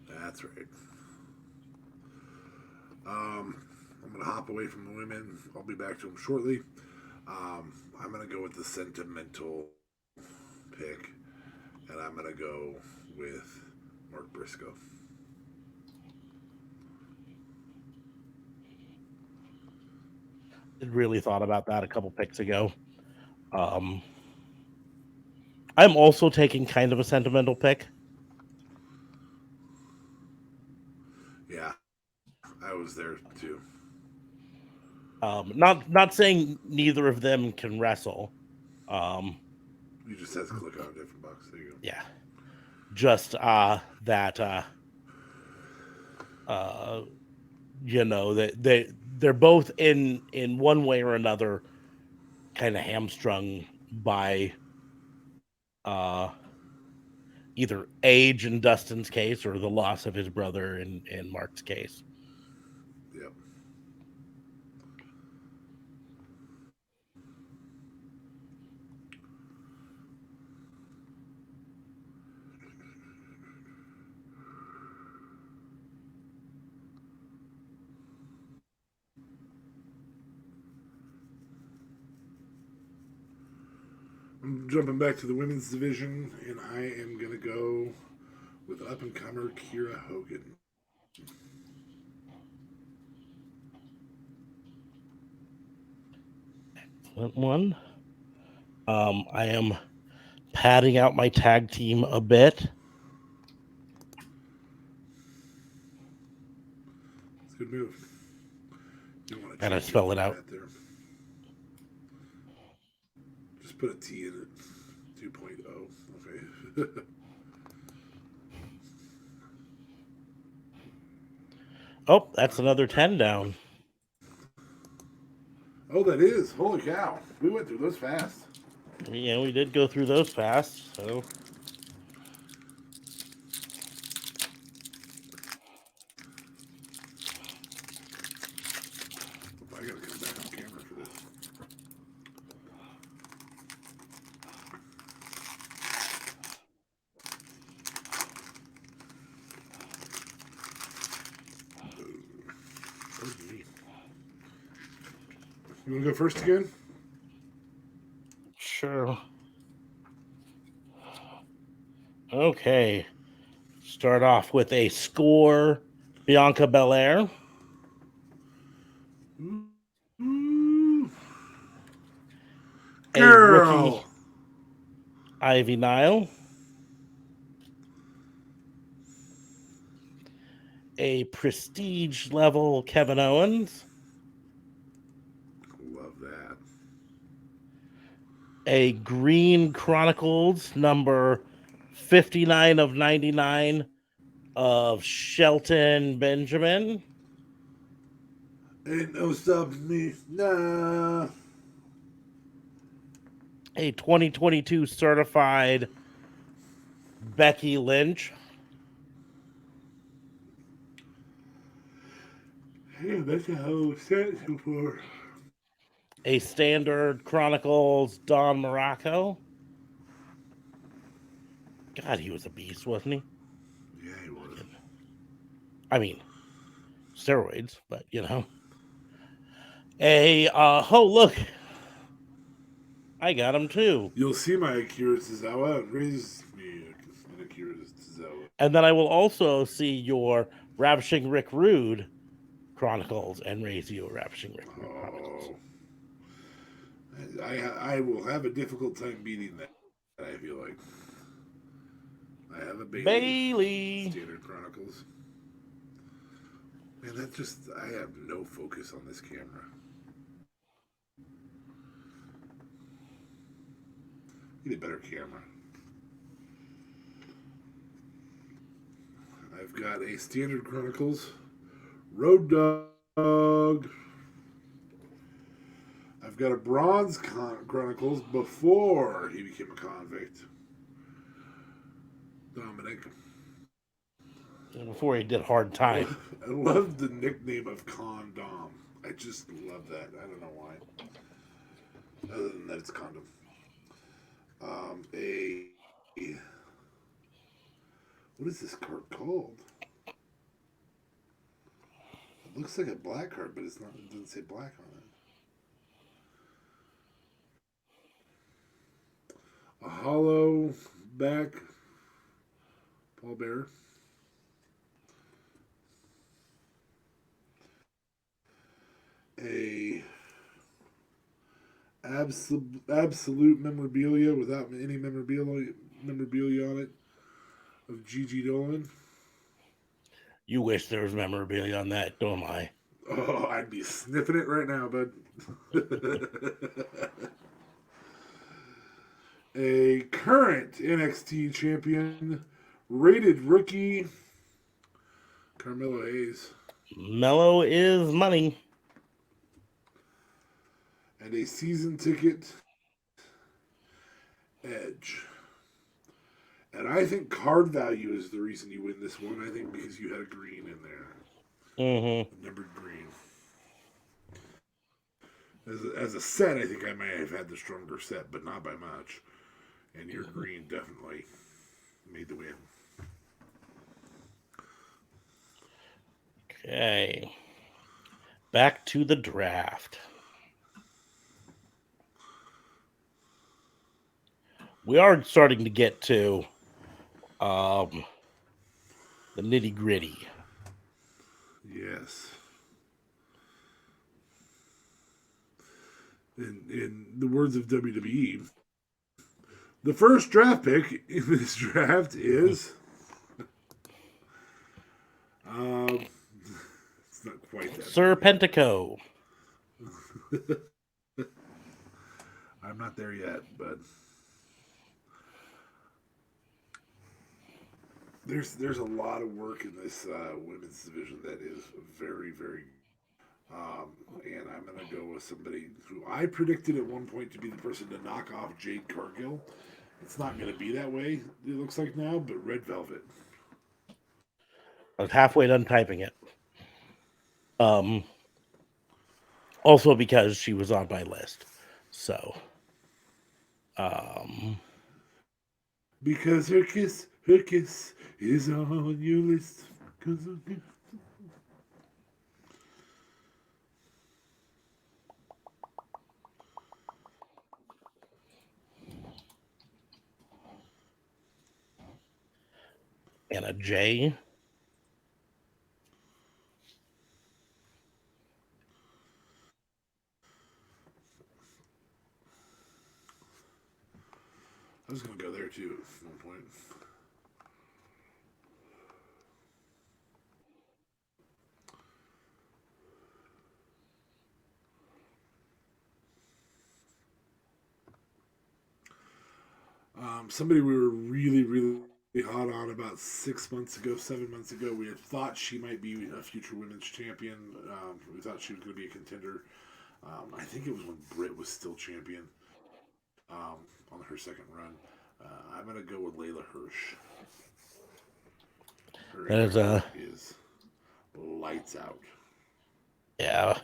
That's right. Um, I'm going to hop away from the women. I'll be back to them shortly. I'm going to go with the sentimental pick, and I'm going to go with Mark Briscoe. I really thought about that a couple picks ago. Um, I'm also taking kind of a sentimental pick. Yeah, I was there too. Not saying neither of them can wrestle. Um, You just have to click on a different box. There you go. yeah, just that uh they're both in one way or another kind of hamstrung by uh either age in Dustin's case or the loss of his brother in Mark's case. Yep. I'm jumping back to the women's division, and I am going to go with up and comer Kira Hogan. One. I am padding out my tag team a bit. It's a good move. You don't want to Gotta change your spell it out. format there. Just put a T in it. 2.0. Okay. Oh, that's another 10 down. Oh, that is. Holy cow. We went through those fast. Yeah, we did go through those fast, so I gotta come back on camera for this. Oh, gee. You wanna go first again? sure. Okay. Start off with a score Bianca Belair, Ooh. a rookie Girl. Ivy Nile, a prestige level Kevin Owens, Love that. a Green Chronicles number 59 of 99 of Shelton Benjamin, Ain't no stopping me. Nah. a 2022 certified Becky Lynch, Hey, that's a whole set for. a Standard Chronicles Don Morocco. God, he was a beast, wasn't he? Yeah, he was. I mean, steroids, but you know. Oh look, I got him too. You'll see my Akira Tozawa and raise me an Akira Tozawa. And then I will also see your Ravishing Rick Rude Chronicles and raise you a Ravishing Rick Rude Chronicles. Oh. I will have a difficult time beating that, I feel like. I have a Bailey. Standard Chronicles. Man, that just I have no focus on this camera. Need a better camera. I've got a Standard Chronicles Road Dog. I've got a Bronze Chronicles before he became a convict. Dominic. Before he did hard time. I love the nickname of Condom. I just love that. I don't know why. Other than that, it's condom. A what is this card called? It looks like a black card, but it's not. It doesn't say black on it. A hollow back Paul Bearer. A absolute memorabilia without any memorabilia on it of Gigi Dolan. You wish there was memorabilia on that, don't I? Oh, I'd be sniffing it right now, bud. A current NXT champion, rated rookie, Carmelo Hayes. Mellow is money. And a season ticket, Edge. And I think card value is the reason you win this one. I think because you had a green in there. Mm-hmm. A numbered green. As a set, I think I may have had the stronger set, but not by much. And your green definitely made the win. Okay. Back to the draft. We are starting to get to the nitty gritty. Yes. In the words of WWE, the first draft pick in this draft is. It's not quite that. Sir Pentico. I'm not there yet, but there's a lot of work in this women's division that is very, very. And I'm going to go with somebody who I predicted at one point to be the person to knock off Jade Cargill. It's not going to be that way, it looks like now, but Red Velvet. I was halfway done typing it. Also because she was on my list. So. Because her kiss is on your list. And a J. I was going to go there too at one point. Somebody we were really, really hot on about 7 months ago. We had thought she might be a future women's champion. We thought she was going to be a contender. I think it was when Britt was still champion on her second run. I'm going to go with Layla Hirsch. Her is lights out. Yeah.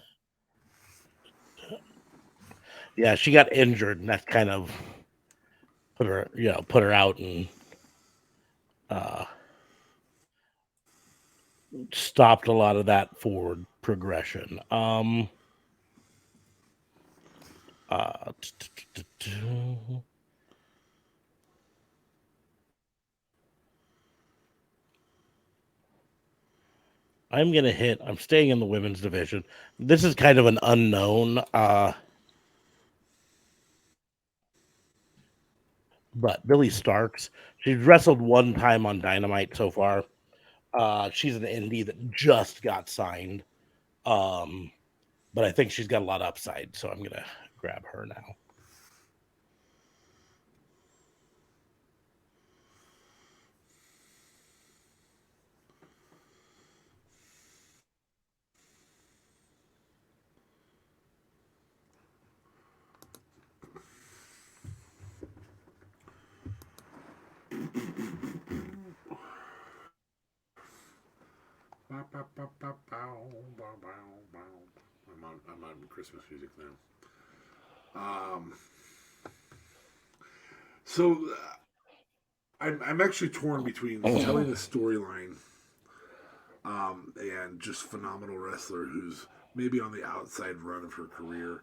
Yeah, she got injured, and that kind of put her out and stopped a lot of that forward progression. I'm staying in the women's division. This is kind of an unknown. But Billy Starks, she's wrestled one time on Dynamite so far. She's an indie that just got signed. But I think she's got a lot of upside, so I'm gonna grab her now. I'm on Christmas music now. So I'm actually torn between telling a storyline and just phenomenal wrestler who's maybe on the outside run of her career.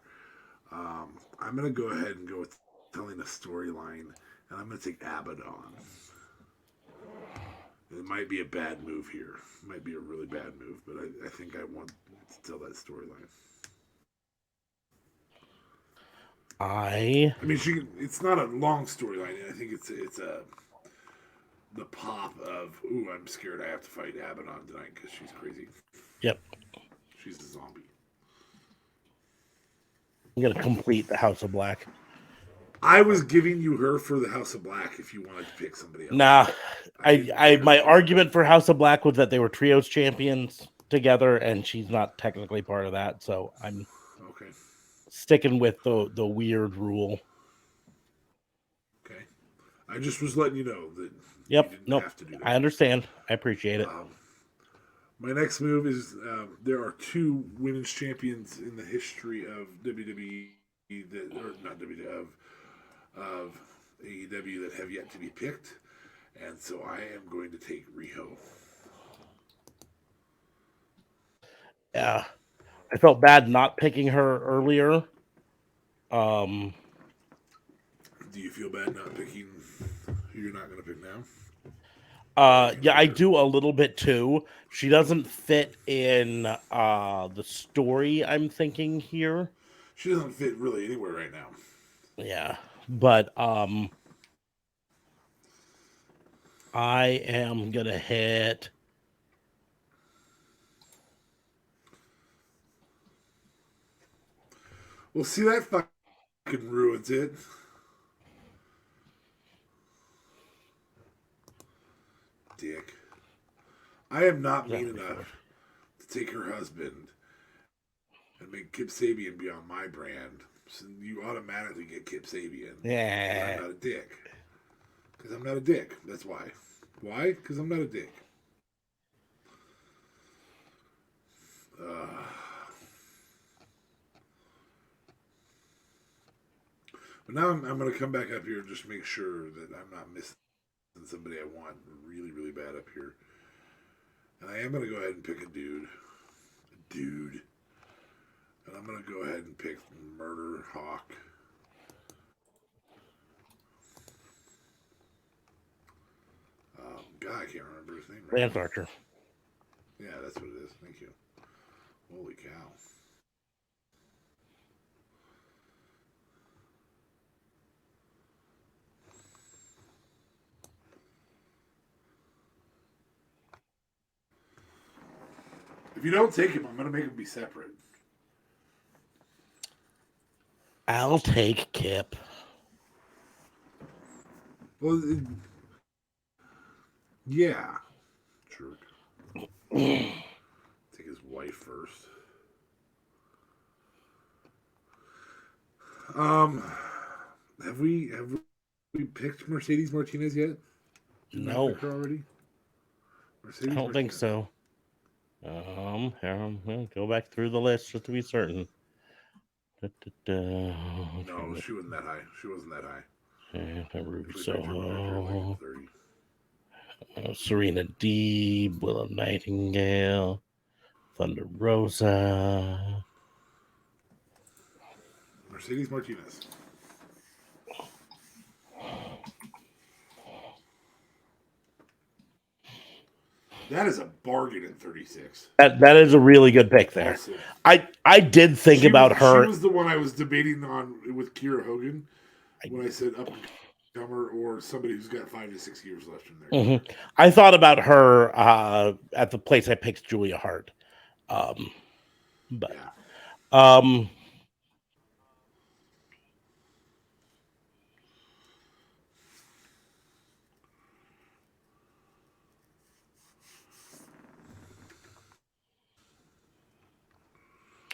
I'm going to go ahead and go with telling a storyline, and I'm going to take Abaddon. It might be a bad move here. It might be a really bad move, but I think I want to tell that storyline. I mean, it's not a long storyline. I think it's the pop of, ooh, I'm scared I have to fight Abaddon tonight because she's crazy. Yep. She's a zombie. I'm going to complete the House of Black. I was giving you her for the House of Black if you wanted to pick somebody else. Nah. My argument for House of Black was that they were trios champions together, and she's not technically part of that, so I'm sticking with the weird rule. Okay. I just was letting you know that you didn't have to do that. I understand. I appreciate it. My next move is there are two women's champions in the history of WWE of AEW that have yet to be picked, and so I am going to take Riho. Yeah, I felt bad not picking her earlier. Do you feel bad not picking who you're not going to pick now? Yeah, I do a little bit too. She doesn't fit in the story I'm thinking here. She doesn't fit really anywhere right now. Yeah, but I am gonna hit. Well, see, that fucking ruins it. Dick. I am not mean enough to take her husband and make Kip Sabian be on my brand. So you automatically get Kip Sabian. Yeah. I'm not a dick. Because I'm not a dick. That's why. Why? Because I'm not a dick. But now I'm going to come back up here and just make sure that I'm not missing somebody I want really, really bad up here. And I am going to go ahead and pick a dude. And I'm going to go ahead and pick Murder Hawk. God, I can't remember his name. Lance Archer. Yeah, that's what it is. Thank you. Holy cow. If you don't take him, I'm going to make him be separate. I'll take Kip. Well, yeah. Jerk. Take his wife first. Have we picked Mercedes Martinez yet? No. Pick her already? I don't think so. Here, go back through the list just to be certain. No, she wasn't that high. She wasn't that high. Ruby Soho. Serena Deeb, Willow Nightingale, Thunder Rosa. Mercedes Martinez. That is a bargain at 36. That is a really good pick there. Awesome. I did think about her. She was the one I was debating on with Kiera Hogan when I said up and Comer or somebody who's got 5 to 6 years left in their hmm career. I thought about her at the place I picked Julia Hart. Um, but Yeah. um,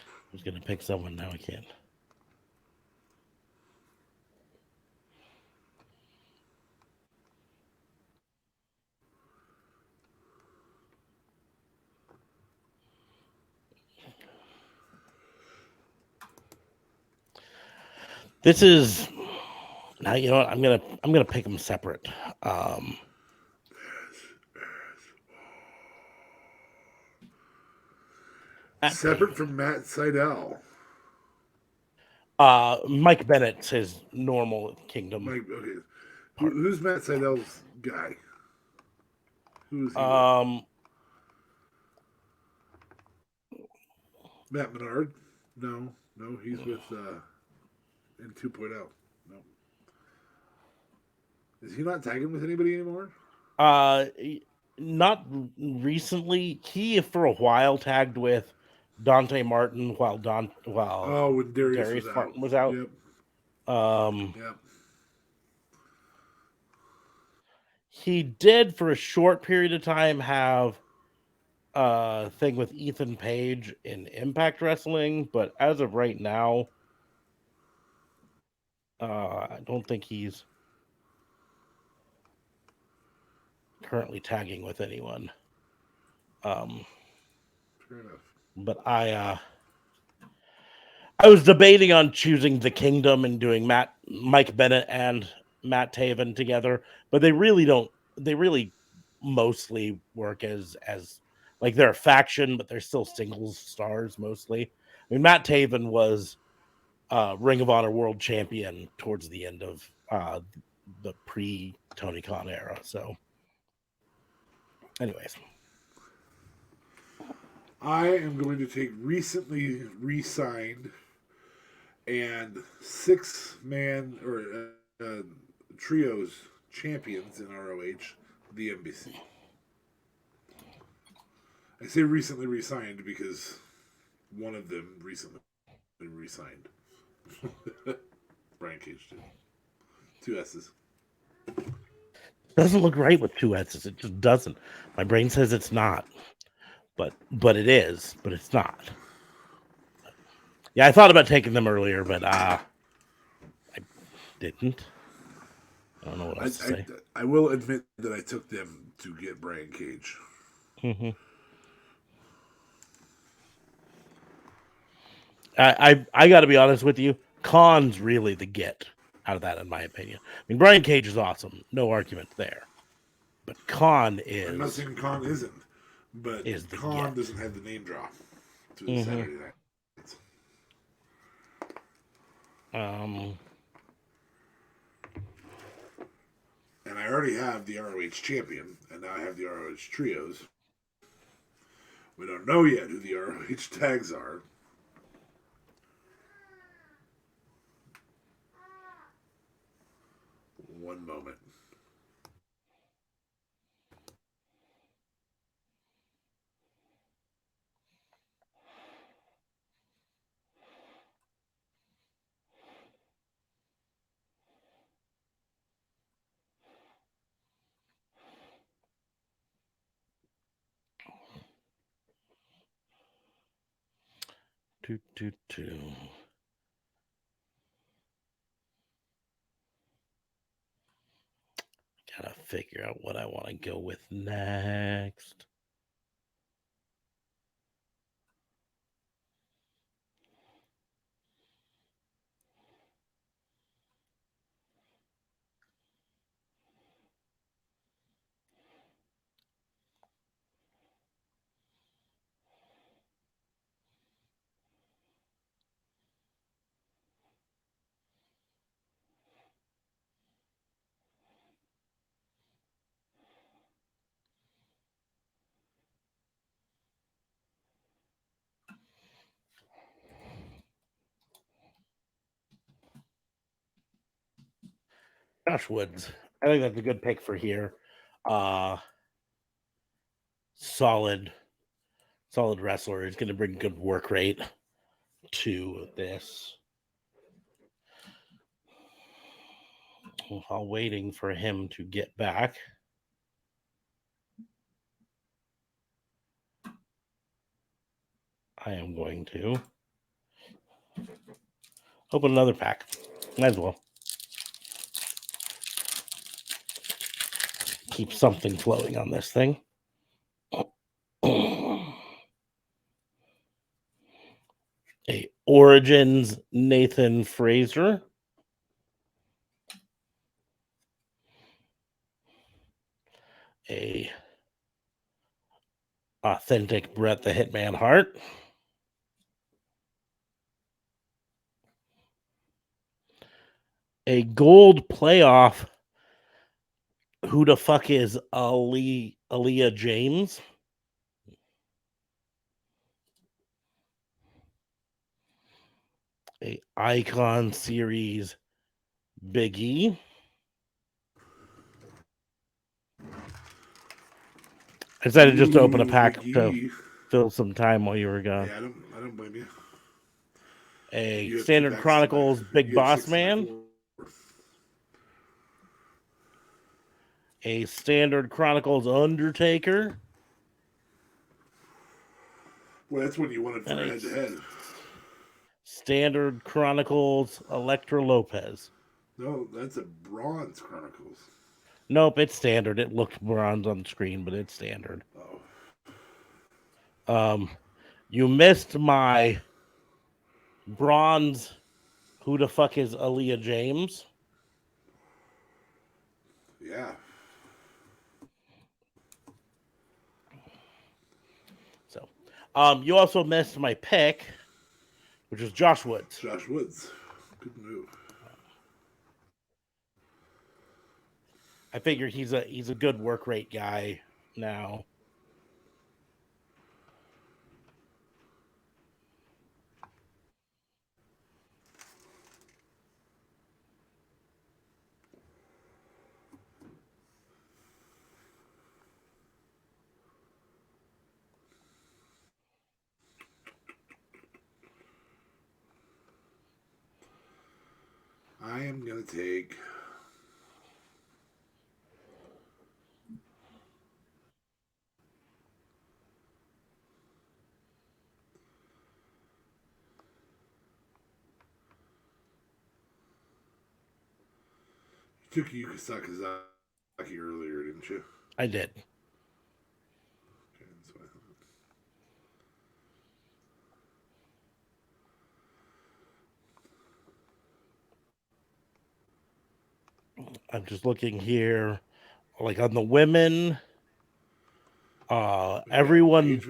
I was gonna pick someone, now I can't. This is now. You know what? I'm gonna pick them separate. Um, Matt Separate Taven. from Matt Seidel. Mike Bennett's his normal Kingdom Mike, okay. partner. Who's Matt Seidel's guy? Who is he with? Um, Matt Menard? No, no, he's with in 2.0. No. Is he not tagging with anybody anymore? uh, not recently. He for a while tagged with Dante Martin while Oh, when Darius was Darius out. Martin was out. Yep, Um, yep. he did for a short period of time have a thing with Ethan Page in Impact Wrestling, but as of right now, I don't think he's currently tagging with anyone. Um, Fair enough. but I was debating on choosing the Kingdom and doing Mike Bennett and Matt Taven together, but they really don't. They really mostly work as like they're a faction, but they're still singles stars mostly. I mean, Matt Taven was Ring of Honor World Champion towards the end of the pre Tony Khan era. So, anyways, I am going to take recently re signed and 6-man or trios champions in ROH, the NBC. I say recently re signed because one of them recently re signed. Brian Cage did. 2 S's. doesn't look right with two S's. It just doesn't. My brain says it's not, but it is, but it's not. Yeah, I thought about taking them earlier, but I didn't. I don't know what I, else to say. I will admit that I took them to get Brian Cage. hmm I got to be honest with you. Khan's really the get out of that, in my opinion. I mean, Brian Cage is awesome, no argument there. But Khan I'm not saying Khan isn't, but is the Khan get. doesn't have the name drop to the hmm Saturday night. Um, And I already have the ROH champion, and now I have the ROH trios. We don't know yet who the ROH tags are. One moment. toot, toot, toot. Gotta figure out what I want to go with next. Josh Woods. I think that's a good pick for here. Solid wrestler. He's going to bring good work rate to this. While waiting for him to get back. I am going to open another pack. Might as well. Keep something flowing on this thing. A Origins Nathan Fraser. A authentic Bret the Hitman Hart. A gold playoff. Who the fuck is Aaliyah James? A Icon Series Big E. I decided just to open a pack to fill some time while you were gone. Yeah, I don't blame you. A Standard Chronicles Big Boss Man. A Standard Chronicles Undertaker. Well, that's when you wanted for head to head. Standard Chronicles Elektra Lopez. No, that's a Bronze Chronicles. Nope, it's standard. It looked bronze on the screen, but it's standard. Oh. You missed my bronze. Who the fuck is Aaliyah James? Yeah. So, you also missed my pick, which was Josh Woods. Josh Woods. Good move. I figure he's a good work rate guy now. I am going to take you took Yuka Sakazaki earlier, didn't you? I did. Okay, that's what I thought. I'm just looking here, like on the women. Everyone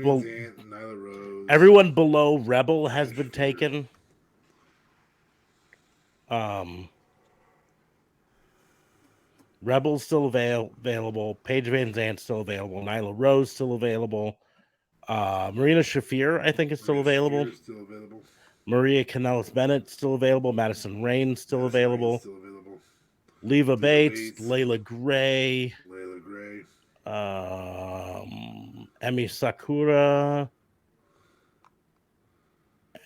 below Rebel has been taken. Rebel's still available. Paige Van Zant's still available. Nyla Rose still available. Marina Shafir, I think, is still available. Maria Kanellis Bennett still available. Madison Rain still available. Leva Bates, Layla Gray. Emi Sakura.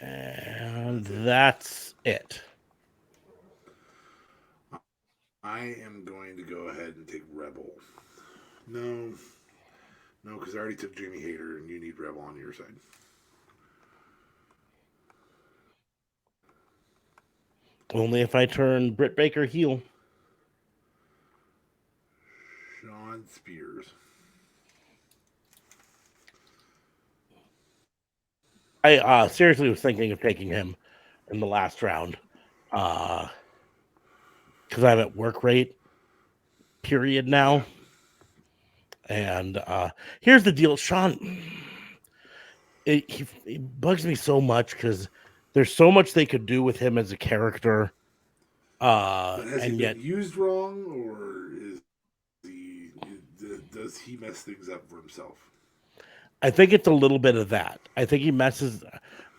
And that's it. I am going to go ahead and take Rebel. No, because I already took Jamie Hayter, and you need Rebel on your side. Only if I turn Britt Baker heel. Sean Spears. I seriously was thinking of taking him in the last round. Because I'm at work rate period now. And here's the deal, Sean. It bugs me so much because there's so much they could do with him as a character. But has and he yet been used wrong, or does he mess things up for himself? I think it's a little bit of that. I think he messes.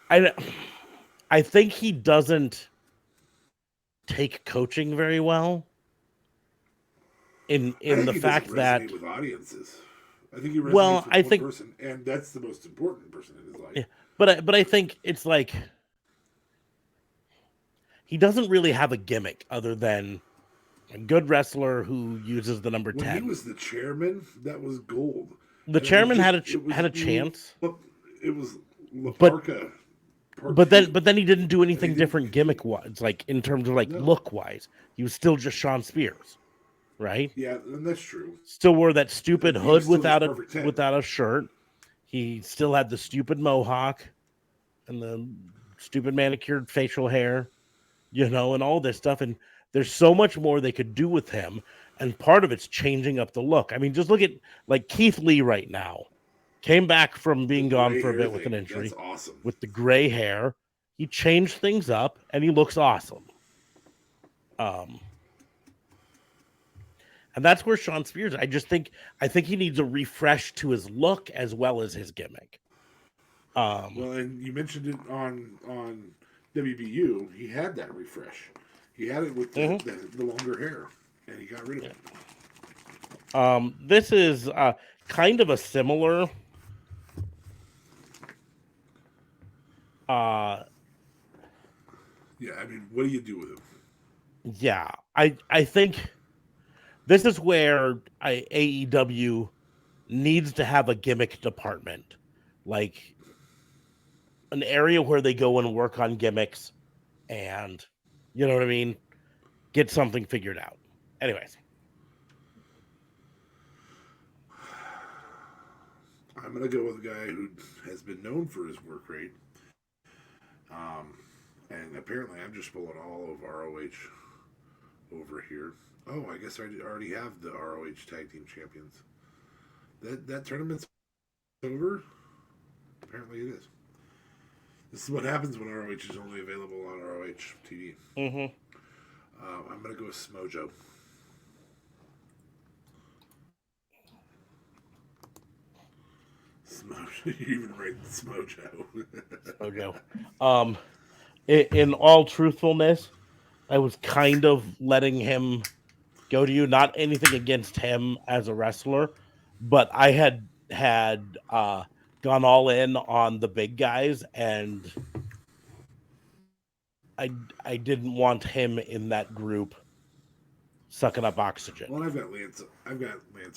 I think he doesn't take coaching very well. in I think the he fact doesn't that resonate with audiences. I think he resonates well, with I one think person, and that's the most important person in his life. yeah, but I think it's like he doesn't really have a gimmick other than a good wrestler who uses the number When he 10. was the chairman, that was gold, The and it was chairman just had a chance, it was La but Parca part two, then he didn't do and he anything didn't different continue. gimmick wise, like in terms of like No, look wise. He was still just Sean Spears, right? yeah, and that's true. Still wore that stupid He was hood still just perfect 10. without a shirt. He still had the stupid mohawk and the stupid manicured facial hair, and all this stuff. And there's so much more they could do with him. And part of it's changing up the look. I mean, just look at like Keith Lee right now. Came back from The being gone gray for a hair bit with an thing, that's injury awesome. with the gray hair. He changed things up and he looks awesome. Um, and that's where Sean Spears, I think he needs a refresh to his look as well as his gimmick. Well, and you mentioned it on WBU. He had that refresh. He had it with Mhm. the longer hair, and he got rid of it. This is kind of a similar uh Yeah, I mean, what do you do with him? yeah, I think this is where AEW needs to have a gimmick department, like an area where they go and work on gimmicks and you know what I mean, get something figured out. Anyways, I'm gonna go with a guy who has been known for his work rate, um, and apparently I'm just pulling all of ROH over here. Oh, I guess I already have the ROH Tag Team Champions. That tournament's over. Apparently it is. This is what happens when ROH is only available on ROH TV. mm-hmm. I'm gonna go with Smojo. Smojo. You even write Smojo. Smojo. Um, in all truthfulness, I was kind of letting him go to you. Not anything against him as a wrestler, but I had gone all in on the big guys, and I didn't want him in that group sucking up oxygen. Well, I've got Lance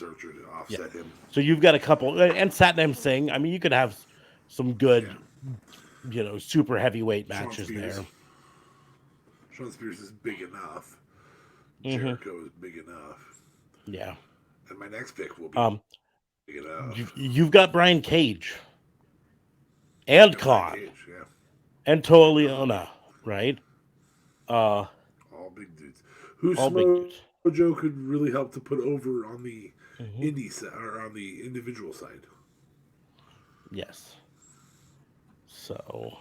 Archer to Yeah. offset him. So you've got a couple, and Satnam Singh. I mean, you could have some Yeah. good, super heavyweight Sean matches Spears. there. Sean Spears is big enough. Mm-hmm. Jericho is big enough. Yeah. And my next pick will be big enough. You've got Brian Cage and Khan Cage, yeah. and Toa Leona, right? All big dudes. Who All big dudes. Smojo could really help to put over on the Mm-hmm. indie side or on the individual side. Yes. So,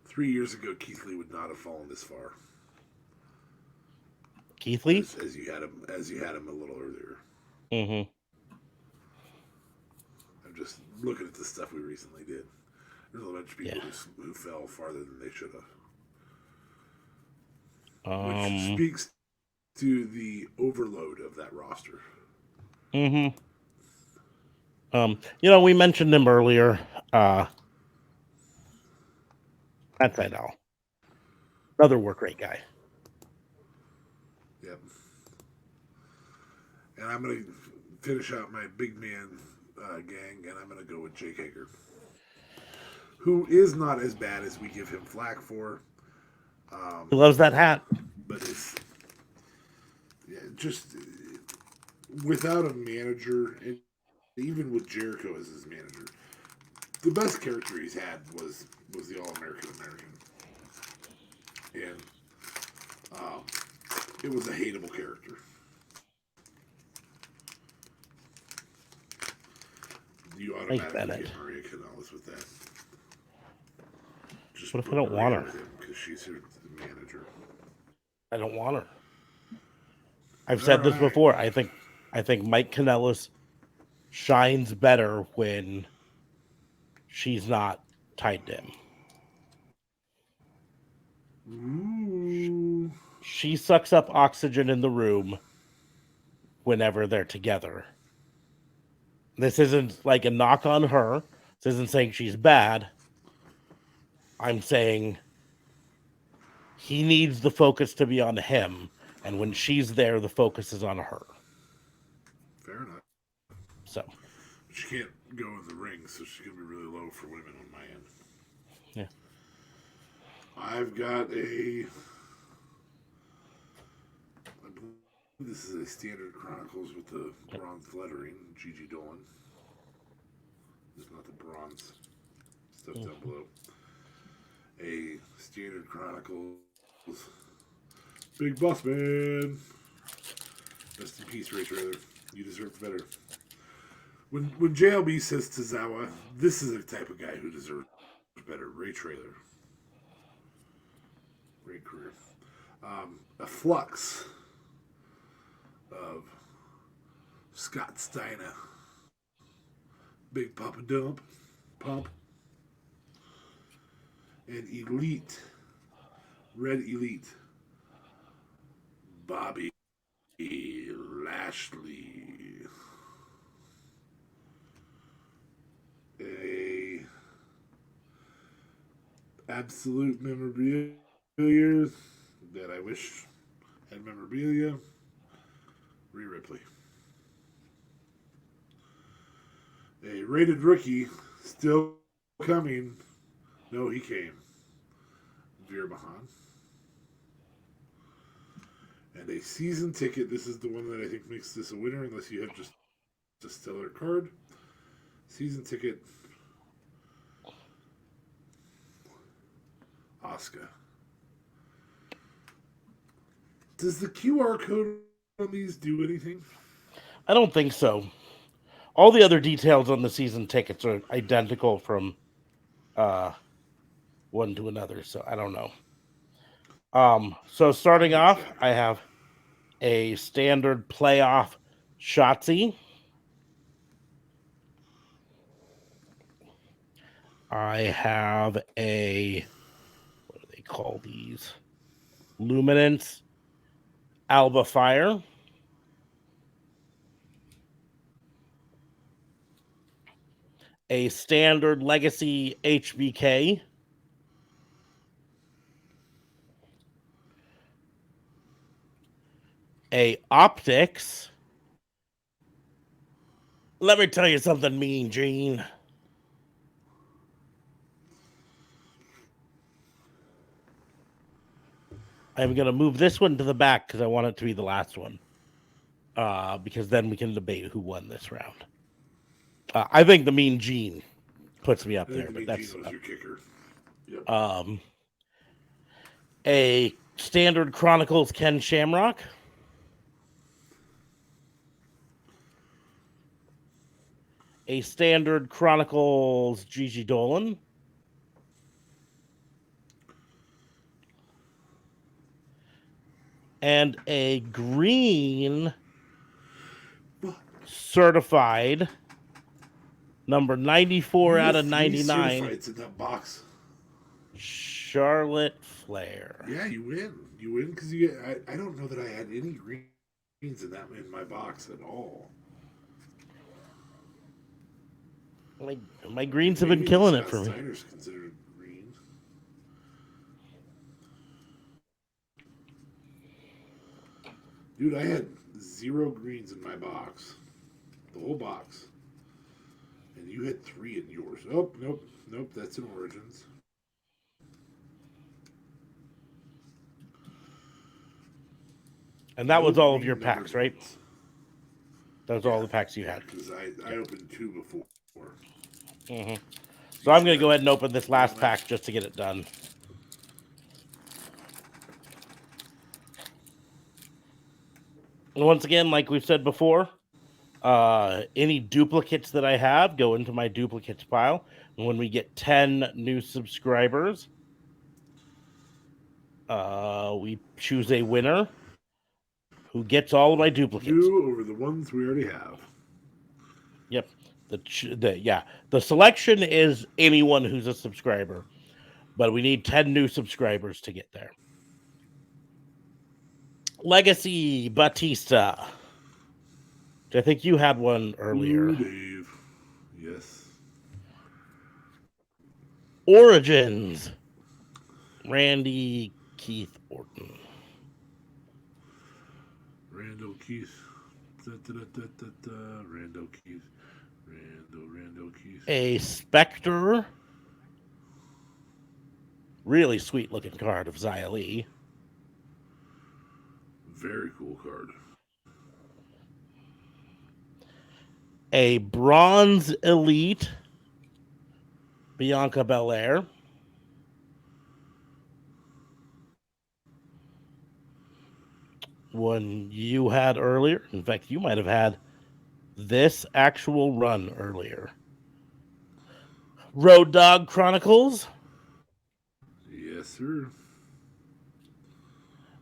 3 years ago, Keith Lee would not have fallen this far. Keith Lee? As you had him a little earlier. Mm-hmm. I'm just looking at the stuff we recently did. There's a bunch of people who fell farther than they should have. Which speaks to the overload of that roster. Mm-hmm. We mentioned him earlier. That's Idol. Another work rate guy. Yep. And I'm going to finish out my big man gang, and I'm going to go with Jake Hager, who is not as bad as we give him flack for. He loves that hat. But it's just without a manager, and even with Jericho as his manager, the best character he's had was the All-American American. And it was a hateable character. You automatically get Maria Kanellis with that. Just what if I don't want her? Because she's her manager. I don't want her. I've said this right. before. I think Mike Kanellis shines better when she's not tied to him. Ooh. She sucks up oxygen in the room whenever they're together. This isn't like a knock on her. This isn't saying she's bad. I'm saying he needs the focus to be on him, and when she's there, the focus is on her. Fair enough. So, But she can't go in the ring, so she's gonna be really low for women on my end. yeah. I've got a. I believe this is a standard Chronicles with the bronze lettering. Gigi Dolan. It's not the bronze stuff down below. A standard Chronicles. Big Boss Man. Rest in peace, Ray Trailer. You deserve better. When JLB says to Zawa, this is the type of guy who deserves better. Ray Trailer. Great career. A flux of Scott Steiner. Big Papa Dump. Pump. And Elite. Red Elite. Bobby Lashley. A absolute memorabilia that I wish had memorabilia. Rhea Ripley. A rated rookie still coming. No, he came. Veer Mahan. And a season ticket. This is the one that I think makes this a winner, unless you have just a stellar card. Season ticket. Asuka. Does the QR code on these do anything? I don't think so. All the other details on the season tickets are identical from one to another, so I don't know. So starting off, I have a standard playoff Shotzi. I have a, what do they call these? Luminance Alba Fire. A standard Legacy HBK. A Optics. Let me tell you something, Mean Gene. I'm going to move this one to the back because I want it to be the last one. Because then we can debate who won this round. I think the Mean Gene puts me up there, but that's was your kicker. Yep. A standard Chronicles Ken Shamrock. A standard Chronicles Gigi Dolan. And a green certified number 94 out of 99. Certifieds in that box. Charlotte Flair. Yeah, you win. You win because you get. I don't know that I had any greens in my box at all. My greens have been killing it for me. Steiner's considered green. Dude, I had 0 greens in my box. The whole box. And you had 3 in yours. Oh, nope. That's in Origins. And that was all of your packs, right? That was all the packs you had. Because I opened 2 before. Mm-hmm. So I'm going to go ahead and open this last pack just to get it done. And once again, like we've said before, any duplicates that I have go into my duplicates pile. And when we get 10 new subscribers, we choose a winner who gets all of my duplicates. New over the ones we already have. Yep. The selection is anyone who's a subscriber, but we need 10 new subscribers to get there. Legacy Batista. I think you had one earlier. Ooh, Dave. Yes. Origins. Randy Keith Orton. Randall Keith. Randall Keith. Randall Keith. A Spectre. Really sweet looking card of Xia Li. Very cool card. A Bronze Elite. Bianca Belair. One you had earlier. In fact, you might have had this actual run earlier. Road Dogg Chronicles. Yes, sir.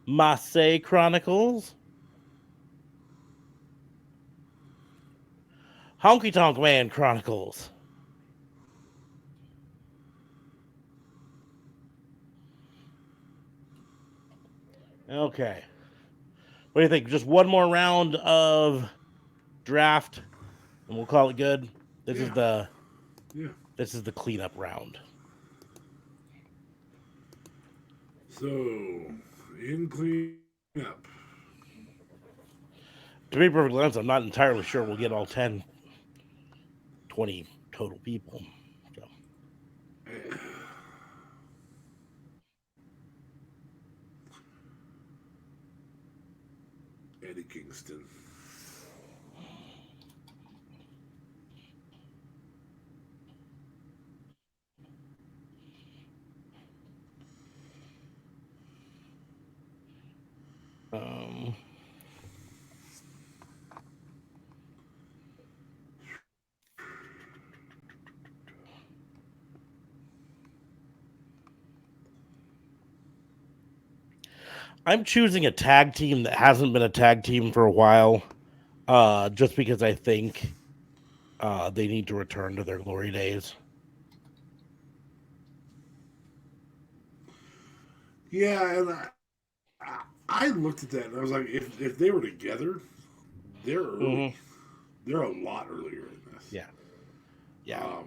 Marseille Chronicles. Honky Tonk Man Chronicles. Okay. What do you think? Just one more round of draft, and we'll call it good. This is the cleanup round. So, in cleanup. To be perfectly honest, I'm not entirely sure we'll get all 10, 20 total people. So. Eddie Kingston. I'm choosing a tag team that hasn't been a tag team for a while, just because I think they need to return to their glory days. Yeah, and I looked at that and I was like, if they were together, they're early. Mm-hmm. They're a lot earlier in this. Yeah.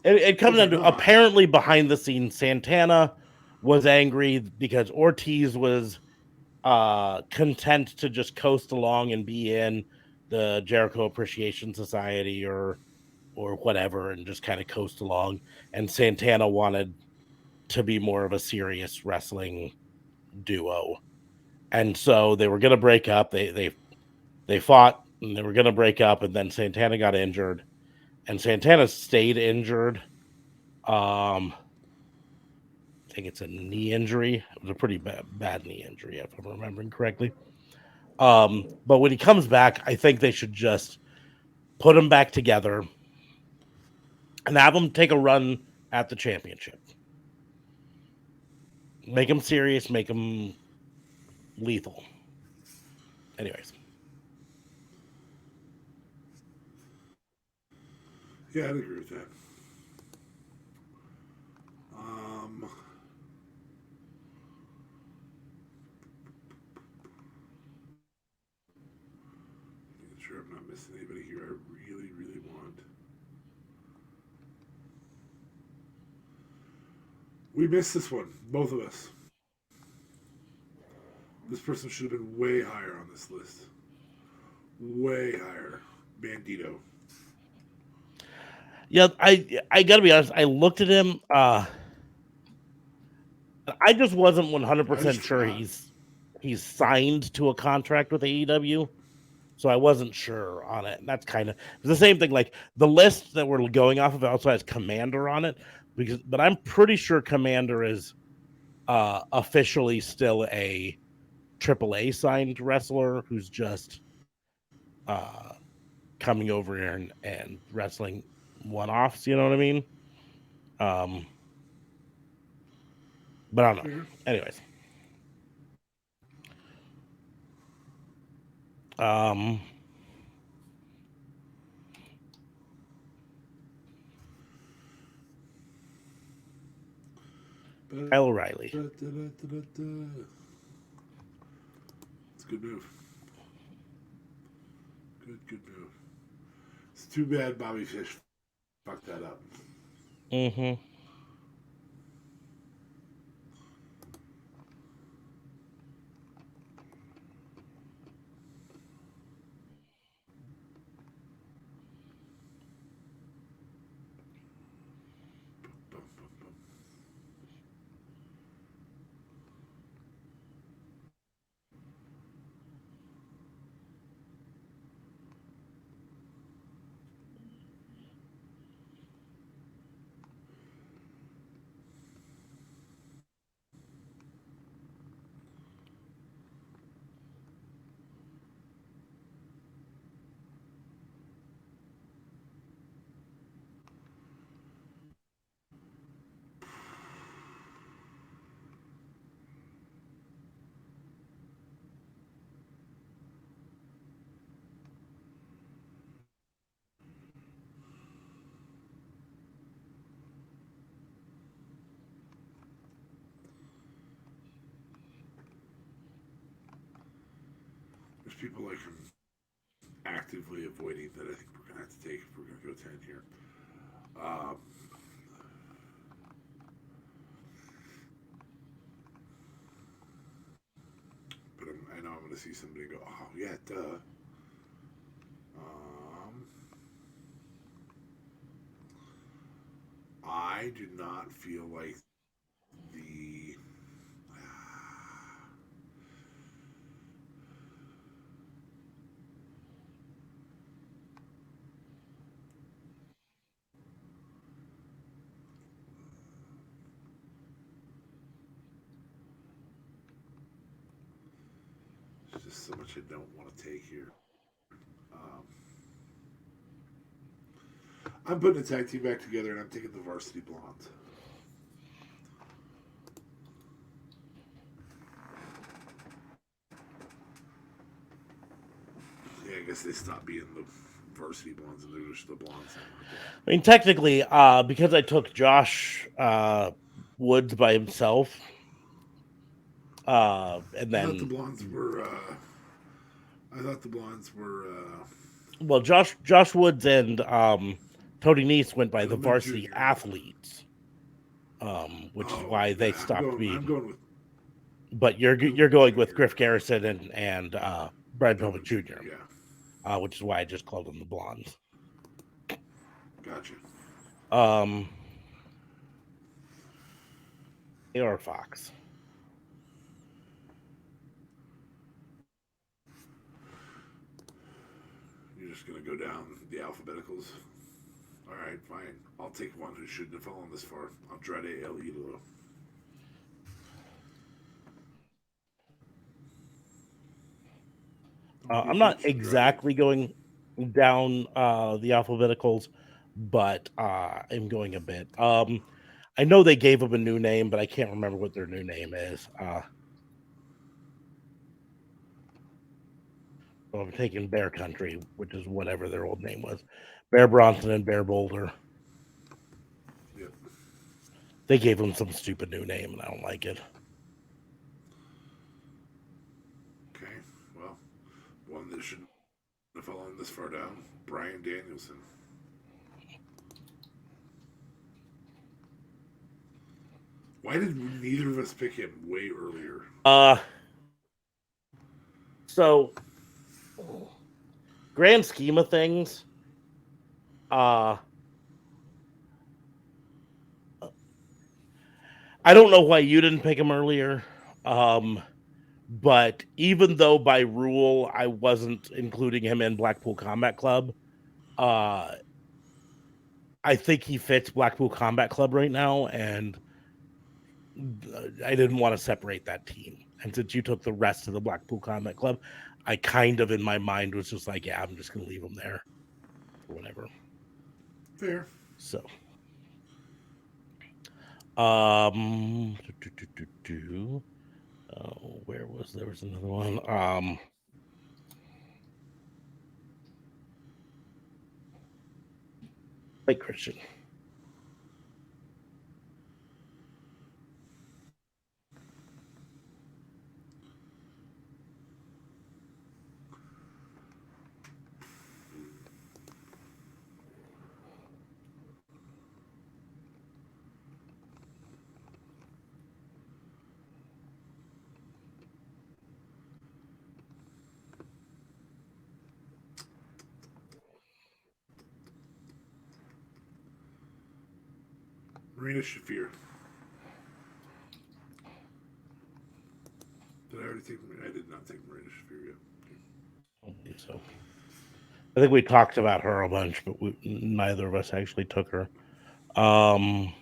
It comes down to apparently behind the scenes, Santana was angry because Ortiz was content to just coast along and be in the Jericho Appreciation Society or whatever and just kind of coast along. And Santana wanted to be more of a serious wrestling duo. And so they were going to break up. They fought and they were going to break up, and then Santana got injured. And Santana stayed injured. I think it's a knee injury. It was a pretty bad knee injury, if I'm remembering correctly. But when he comes back, I think they should just put him back together and have him take a run at the championship. Make him serious, make him lethal. Anyways. Yeah, I'd agree with that. Making sure I'm not missing anybody here I really, really want. We missed this one, both of us. This person should have been way higher on this list. Way higher. Bandito. Yeah, I gotta be honest. I looked at him. I just wasn't 100% sure he's signed to a contract with AEW, so I wasn't sure on it. And that's kind of the same thing. Like the list that we're going off of also has Commander on it, but I'm pretty sure Commander is officially still a AAA signed wrestler who's just coming over here and wrestling one-offs, you know what I mean? But I don't know. Anyways. Um, Kyle O'Reilly. It's a good move. Good move. It's too bad Bobby Fish fucked that up. Mm-hmm. There's people like him actively avoiding that I think we're going to have to take if we're going to go 10 here. Um, but I know I'm going to see somebody go, oh, yeah, duh. Um, I do not feel like the. There's just so much I don't want to take here. Um, I'm putting a tag team back together and I'm taking the Varsity Blondes. Yeah, I guess they stopped being the Varsity Blondes and they're just the Blondes now, aren't they? I mean, technically, because I took Josh Woods by himself, and I thought the then Blondes were. I thought the Blondes were well, Josh Woods and Tony Nese went by the Pillman varsity Jr. athletes, which is Oh why they yeah, stopped I'm being. going with But you're Pillman going with Jr. Griff Garrison and Brad Pillman Pillman Jr., Jr. Yeah, which is why I just called them the Blondes. gotcha. Um, AR Fox. You're just gonna go down the alphabeticals. All right, fine. I'll take one who shouldn't have fallen this far. Andrade El Idolo. I'm gonna I'm go not Coach Andrade. exactly going down the alphabeticals, but I'm going a bit. I know they gave him a new name, but I can't remember what their new name is. So I'm taking Bear Country, which is whatever their old name was. Bear Bronson and Bear Boulder. Yep. They gave him some stupid new name, and I don't like it. Okay. Well, one that shouldn't have fallen this far down. Brian Danielson. Why did neither of us pick him way earlier? So grand scheme of things, uh, I don't know why you didn't pick him earlier. Um, but even though by rule I wasn't including him in Blackpool Combat Club, uh, I think he fits Blackpool Combat Club right now, and I didn't want to separate that team. And since you took the rest of the Blackpool Combat Club, I kind of in my mind was just like, yeah, I'm just gonna leave him there or whatever. Fair. So, um, do, do, do, do. Oh, where was there was another one? Like Christian. Marina Shafir. Did I already take Marina? I did not take Marina Shafir yet. I don't believe so. I think we talked about her a bunch, but neither of us actually took her. Um,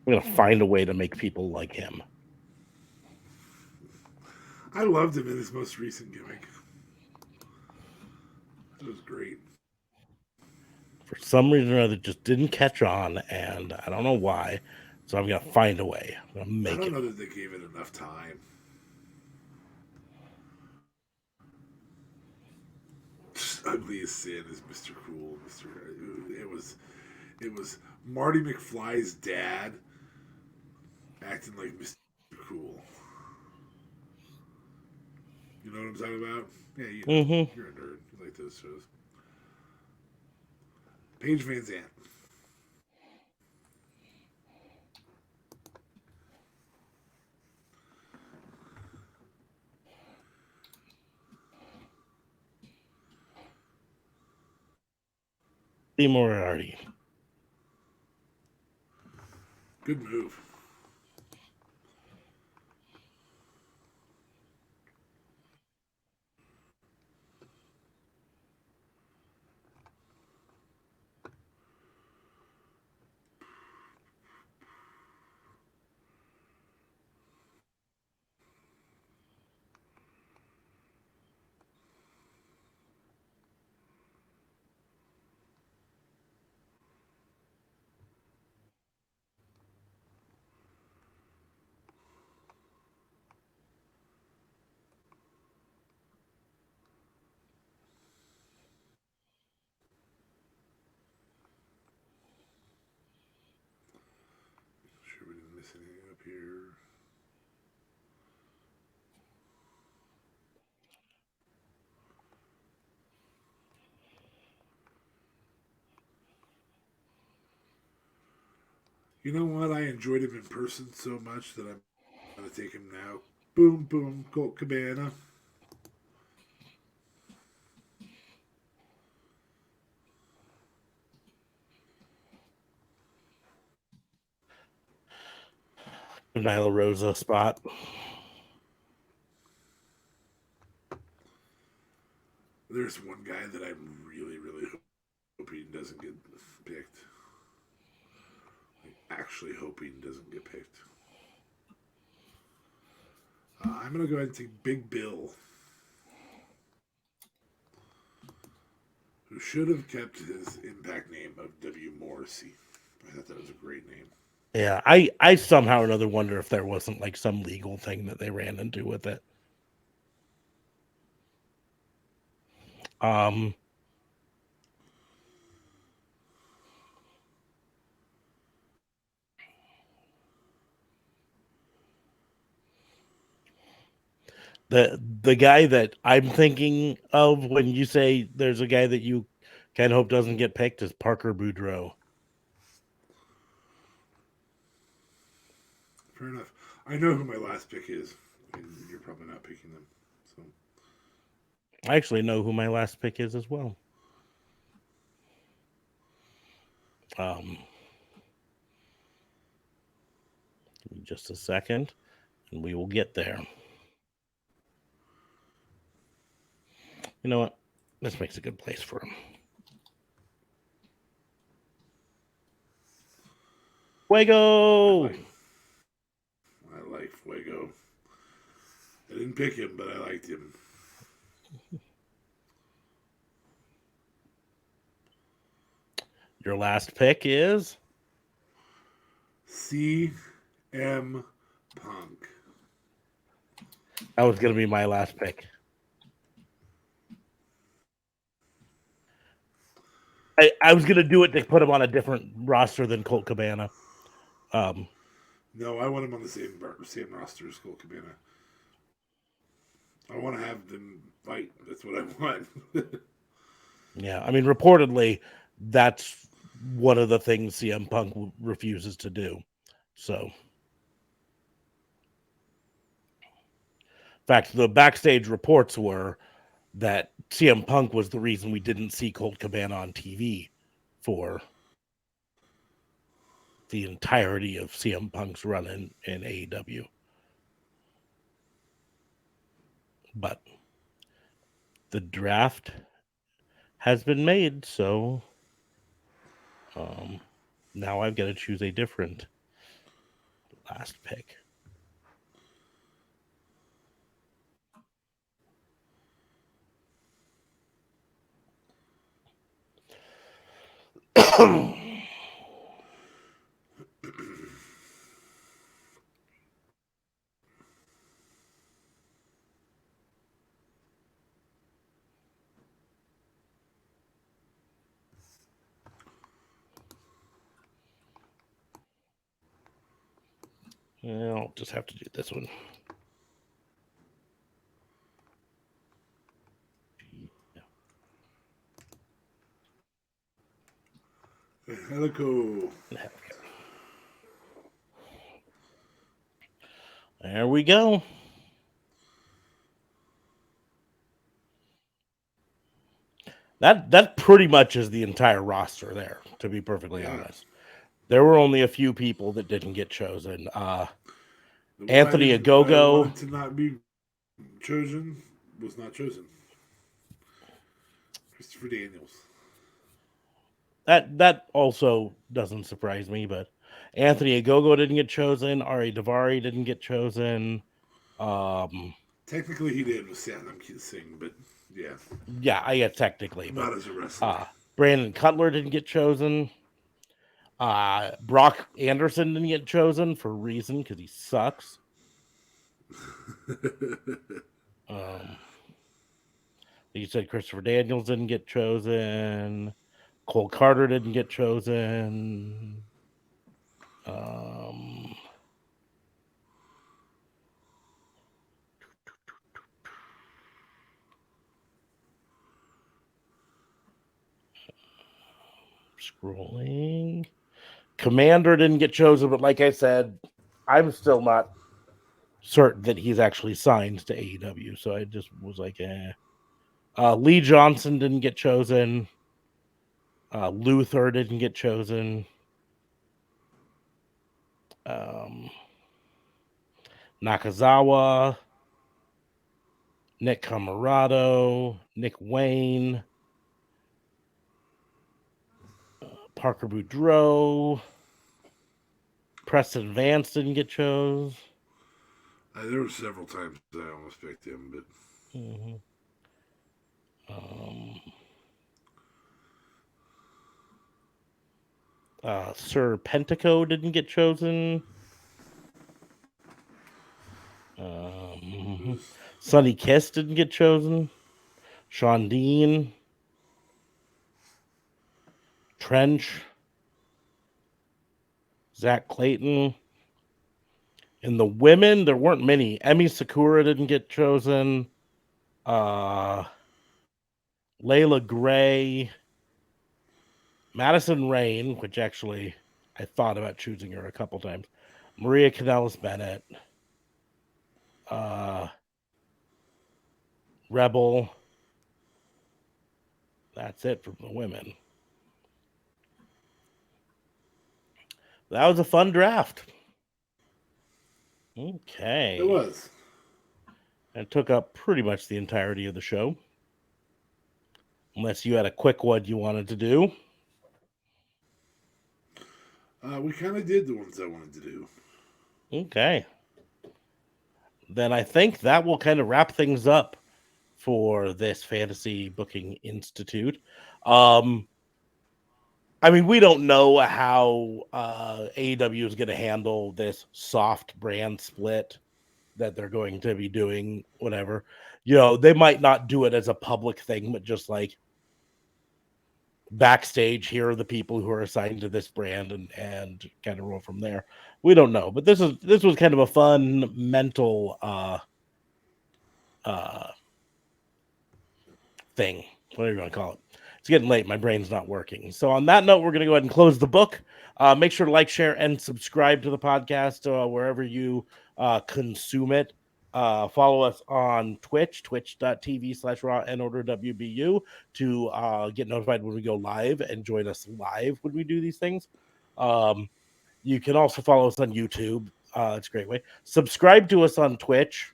I'm gonna find a way to make people like him. I loved him in his most recent gimmick. It was great. For some reason or other, just didn't catch on, and I don't know why. So I'm gonna find a way. I'm gonna I make don't it. know that they gave it enough time. Ugly as sin is Mr. Cool. It was Marty McFly's dad acting like Mr. Cool. You know what I'm talking about? Yeah, you know. Mm-hmm. You're a nerd. You like those shows. Paige Van Zandt. Lee Moriarty. Good move. Sure we didn't miss anything up here. You know what? I enjoyed him in person so much that I'm going to take him now. Boom, boom, Colt Cabana. Nyla Rosa spot. There's one guy that I'm really, really hoping doesn't get picked. Like, actually hoping doesn't get picked. I'm going to go ahead and take Big Bill, who should have kept his Impact name of W. Morrissey. I thought that was a great name. Yeah, I somehow or another wonder if there wasn't like some legal thing that they ran into with it. Um, the guy that I'm thinking of when you say there's a guy that you can hope doesn't get picked is Parker Boudreaux. Fair enough. I know who my last pick is, and you're probably not picking them. So I actually know who my last pick is as well. just a second, and we will get there. You know what? This makes a good place for him. Fuego! I like Fuego. I didn't pick him, but I liked him. Your last pick is CM Punk. that was going to be my last pick. I was going to do it to put him on a different roster than Colt Cabana. No, I want him on the same roster as Colt Cabana. I want to have them fight. That's what I want. Yeah, I mean, reportedly, that's one of the things CM Punk refuses to do. So, in fact, the backstage reports were that CM Punk was the reason we didn't see Colt Cabana on TV for the entirety of CM Punk's run in AEW. But the draft has been made, so now I've got to choose a different last pick. I'll just have to do this one. Helico. There we go. That pretty much is the entire roster there, to be perfectly honest. There were only a few people that didn't get chosen. Anthony Ogogo wanted to not be chosen was not chosen. Christopher Daniels. That also doesn't surprise me, but Anthony Ogogo didn't get chosen. Ari Daivari didn't get chosen. Technically, he did with Satnam Singh, but yeah. Yeah, I guess technically, not but as a wrestler. Brandon Cutler didn't get chosen. Brock Anderson didn't get chosen for a reason because he sucks. You said Christopher Daniels didn't get chosen. Cole Carter didn't get chosen. Scrolling. Commander didn't get chosen, but like I said, I'm still not certain that he's actually signed to AEW. So I just was like, eh. Lee Johnson didn't get chosen. Luther didn't get chosen. Nakazawa, Nick Camarado, Nick Wayne, Parker Boudreaux, Preston Vance didn't get chose. There were several times I almost picked him, but Sir Pentaco didn't get chosen. Sonny Kiss didn't get chosen. Sean Dean, Trench, Zach Clayton. In the women, there weren't many. Emi Sakura didn't get chosen. Layla Gray, Madison Rain, which actually I thought about choosing her a couple times. Maria Kanellis Bennett, Rebel. That's it from the women. That was a fun draft. Okay. It was. It took up pretty much the entirety of the show. Unless you had a quick one you wanted to do. We kind of did the ones I wanted to do. Okay. Then I think that will kind of wrap things up for this Fantasy Booking Institute. I mean, we don't know how AEW is going to handle this soft brand split that they're going to be doing, whatever. You know, they might not do it as a public thing, but just like backstage, here are the people who are assigned to this brand and kind of roll from there. We don't know. But this was kind of a fun mental thing, whatever you want to call it. It's getting late. My brain's not working. So on that note, we're going to go ahead and close the book. Make sure to like, share, and subscribe to the podcast wherever you consume it. Follow us on Twitch, twitch.tv/raw-and-order-WBU to get notified when we go live and join us live when we do these things. You can also follow us on YouTube. It's a great way. Subscribe to us on Twitch.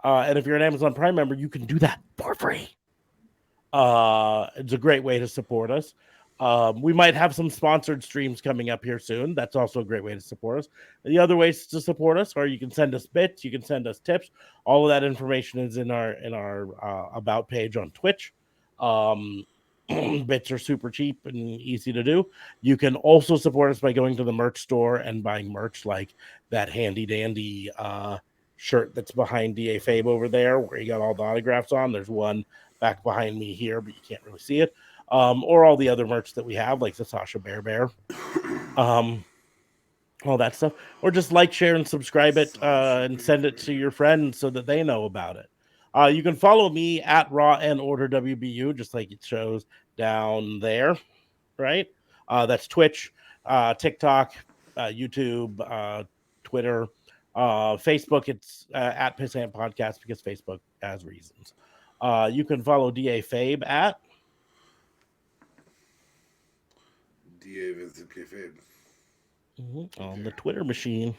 And if you're an Amazon Prime member, you can do that for free. It's a great way to support us. We might have some sponsored streams coming up here soon. That's also a great way to support us. The other ways to support us are you can send us bits, you can send us tips. All of that information is in our about page on Twitch. Bits are super cheap and easy to do. You can also support us by going to the merch store and buying merch like that handy dandy shirt that's behind DA Fabe over there, where you got all the autographs on. There's one back behind me here, but you can't really see it. Or all the other merch that we have, like the Sasha Bear, all that stuff. Or just like, share, and subscribe it, and send it to your friends so that they know about it. You can follow me at Raw and Order WBU, just like it shows down there, right? That's Twitch, TikTok, YouTube, Twitter, Facebook. It's at Pissant Podcast because Facebook has reasons. You can follow DA Fabe at DA Vincent Kayfabe. On the Twitter machine.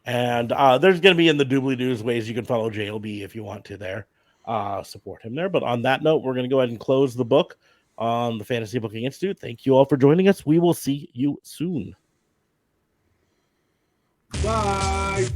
And there's going to be in the doobly-doos ways you can follow JLB if you want to there. Support him there. But on that note, we're going to go ahead and close the book on the Fantasy Booking Institute. Thank you all for joining us. We will see you soon. Bye.